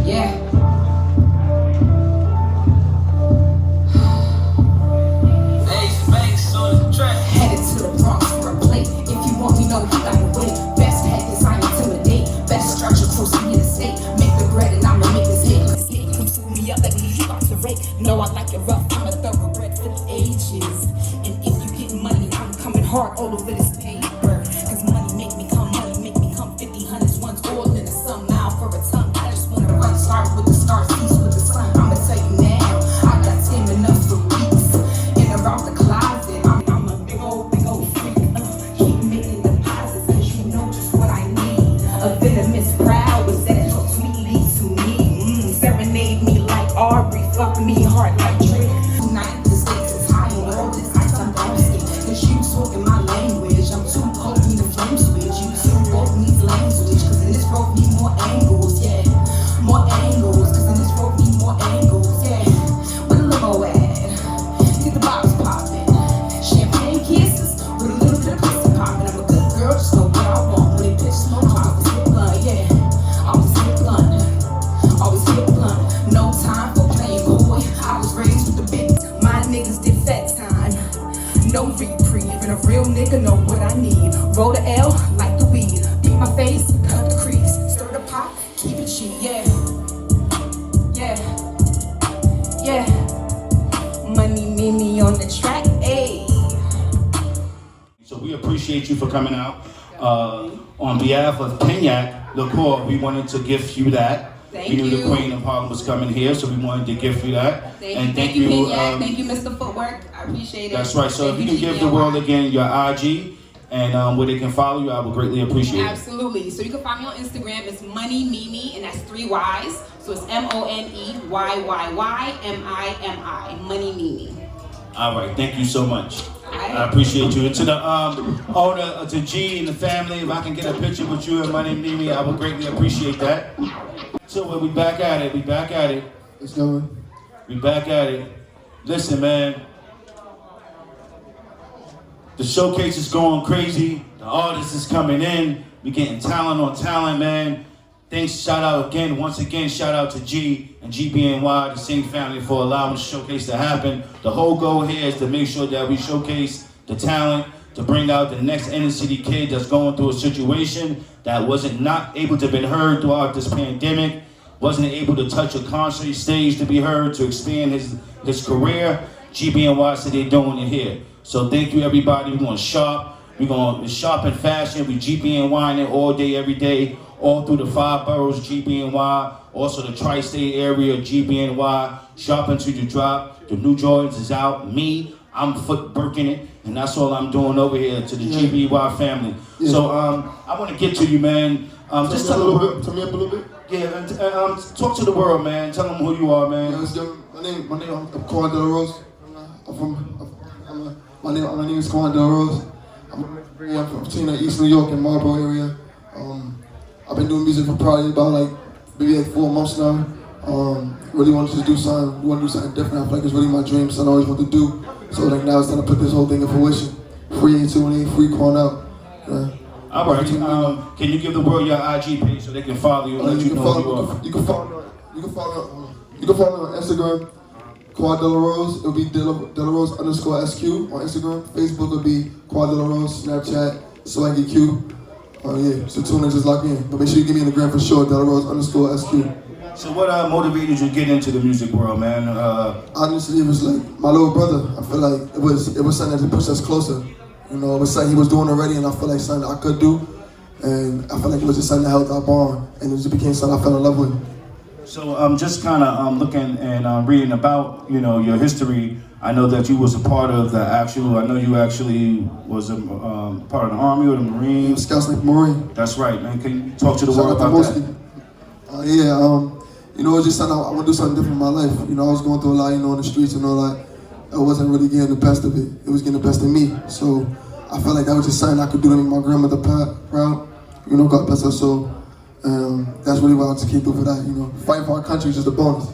Yeah. Headed to the Bronx for a plate. If you want me, know you gotta wait. Best head design intimidate. Best structure close to me in the state. Make the bread and I'ma make this hit. Come fool me up like me, you about to rake. No, I like it rough. I'm a thoroughbred for the ages. And if you get money, I'm coming hard all over this paper. Cause money make me come 50 hundreds, ones all in the sun. Mile for a tongue. I just wanna run, start with the stars, cease with the sun. I'ma tell you now, I got stamina for weeks. In around the closet, I'm a big old freak. Keep making deposits, cause you know just what I need. A venomous prowess that talk sweetly to me. Serenade me like Aubrey, fuck me hard like Drake. Tonight the stakes is high and all this ice I'm thirsty. Cause you talking my language, I'm too potent to flame switch. You two both need language, cause in this road need more angles, yeah. More angles, cause in this road need more angles, yeah. Where the limo at? Get the bottles poppin'. Champagne kisses with a little bit of pussy poppin'. I'm a good girl, just know what I want. When they bitch smoke, I always hit blunt, yeah. Always hit blunt. Always hit blunt. No time for playing coy. I was raised with the big. My niggas did fat time. No reprieve, and a real nigga know what I need. Roll the L like the weed. Beat my face, cut the crease. Stir the pot, keep it cheap, yeah. Yeah. Yeah. Money Mimi on the track, ayy. So we appreciate you for coming out. On behalf of Kenyak Liqueur, we wanted to gift you that. Thank we knew you. the Queen of Harlem was coming here, so we wanted to gift you that. Thank you, Kenyak. Thank you, Mr. Footwork. I appreciate it. That's right. So if you can give the GBNY. world again your IG and where they can follow you, I would greatly appreciate it. Absolutely. So you can find me on Instagram. It's Money Mimi, and that's 3 Y's. So it's MONEYYYMIMI. Money Mimi. All right. Thank you so much. I appreciate you. And to the owner, to G and the family, if I can get a picture with you and Money Mimi, I would greatly appreciate that. So we back at it. We back at it. Let's go. We back at it. Listen, man. The showcase is going crazy. The artist is coming in. We getting talent on talent, man. Thanks, shout out again, once again, shout out to G and GBNY, the Sing family, for allowing the showcase to happen. The whole goal here is to make sure that we showcase the talent, to bring out the next inner city kid that's going through a situation that wasn't not able to be heard throughout this pandemic, wasn't able to touch a concert stage to be heard, to expand his career. GBNY said they're doing it here. So thank you, everybody. We're going to shop. We're going to shop in fashion. We GBNY it all day, every day, all through the 5 boroughs, GBNY. Also the tri-state area, GBNY. Shop until you drop. The new Jordans is out. I'm footworking it, and that's all I'm doing over here to the GBNY family. Yeah. So I want to get to you, man. Just tell me up a little bit. Yeah, and talk to the world, man. Tell them who you are, man. My name, I'm Quan Del Rose. My name is Quan Del Rose. I'm from East New York and Marlboro area. I've been doing music for probably about maybe 4 months now. Really wanted to do something. Want to do something different. I feel like it's really my dream. Something I always wanted to do. So now it's time to put this whole thing in fruition. Free into and free Quan out. Yeah. All right. Can you give the world your IG page so they can follow you and let you know who you are? You can follow me on Instagram, Quad De La Rose. It'll be De La Rose _SQ on Instagram. Facebook will be Quad De La Rose. Snapchat, Swaggy Q. Yeah, so tune in, just lock in. But make sure you give me in the gram for sure, De La Rose _SQ. So what motivated you to get into the music world, man? Honestly, it was like my little brother. I feel like it was something that pushed us closer. You know, it was something he was doing already, and I feel like something I could do. And I feel like it was just something that helped our bond, and it just became something I fell in love with. So I'm just kind of looking and reading about, you know, your history. I know that you was a part of the actual, I know you actually was a part of the Army or the Marines. Scouts like Marine. That's right, man. Can you talk to the Shout world out to about that? You know, it's just something I want to do something different in my life. You know, I was going through a lot, you know, in the streets and all that. I wasn't really getting the best of it. It was getting the best of me. So I felt like that was just something I could do to make my grandmother proud. You know, God bless her soul. That's really what I just came through for that. You know, fighting for our country is just a bonus.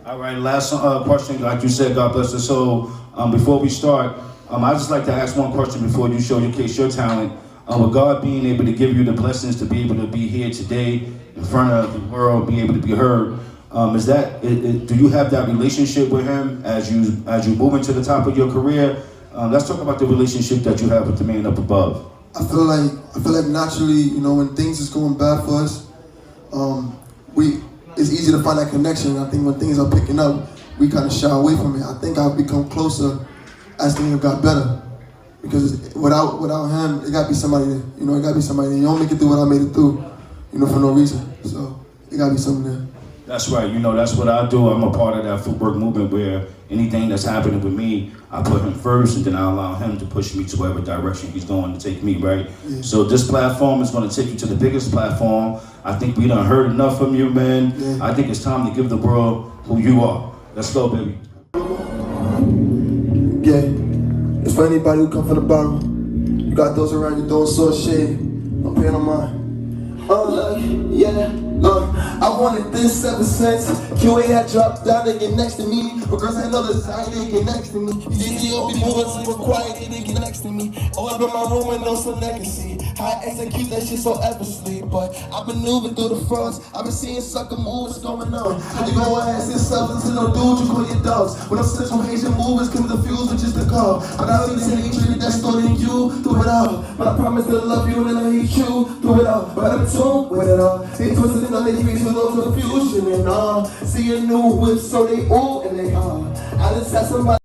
All right, last question. Like you said, God bless her soul. Before we start, I'd just like to ask one question before you showcase your talent. With God being able to give you the blessings to be able to be here today in front of the world, be able to be heard, do you have that relationship with Him as you move into the top of your career? Let's talk about the relationship that you have with the man up above. I feel like naturally, you know, when things is going bad for us, it's easy to find that connection. I think when things are picking up, we kind of shy away from it. I think I've become closer as things have got better. Because without him, it gotta be somebody there. You know, it gotta be somebody there. You don't make it through what I made it through, you know, for no reason. So it gotta be something there. That's right. You know, that's what I do. I'm a part of that footwork movement where anything that's happening with me, I put him first and then I allow him to push me to whatever direction he's going to take me, right? Yeah. So this platform is going to take you to the biggest platform. I think we done heard enough from you, man. Yeah. I think it's time to give the world who you are. Let's go, baby. Yeah. It's for anybody who come from the bottom. You got those around you doing so shady. I'm paying on mine. I wanted this ever since QA had dropped down to get next to me. But girls had no desire to get next to me. DTO be moving super quiet, they didn't get next to me. Oh, up in my room and no so they can see. I execute that shit so effortlessly. But I've been moving through the fronts. I've been seeing sucker moves going on. You go ask yourself into no dude, you call your dogs. When I'm central Asian movers, cause the fuse is just a call. But I see the hatred that's stored in you through it all. But I promise to love you and I hate you through it all. But I'm in tune with it all. They twisted in on their feet with no confusion and all. See a new whip, so they ooh and they are. I just had somebody.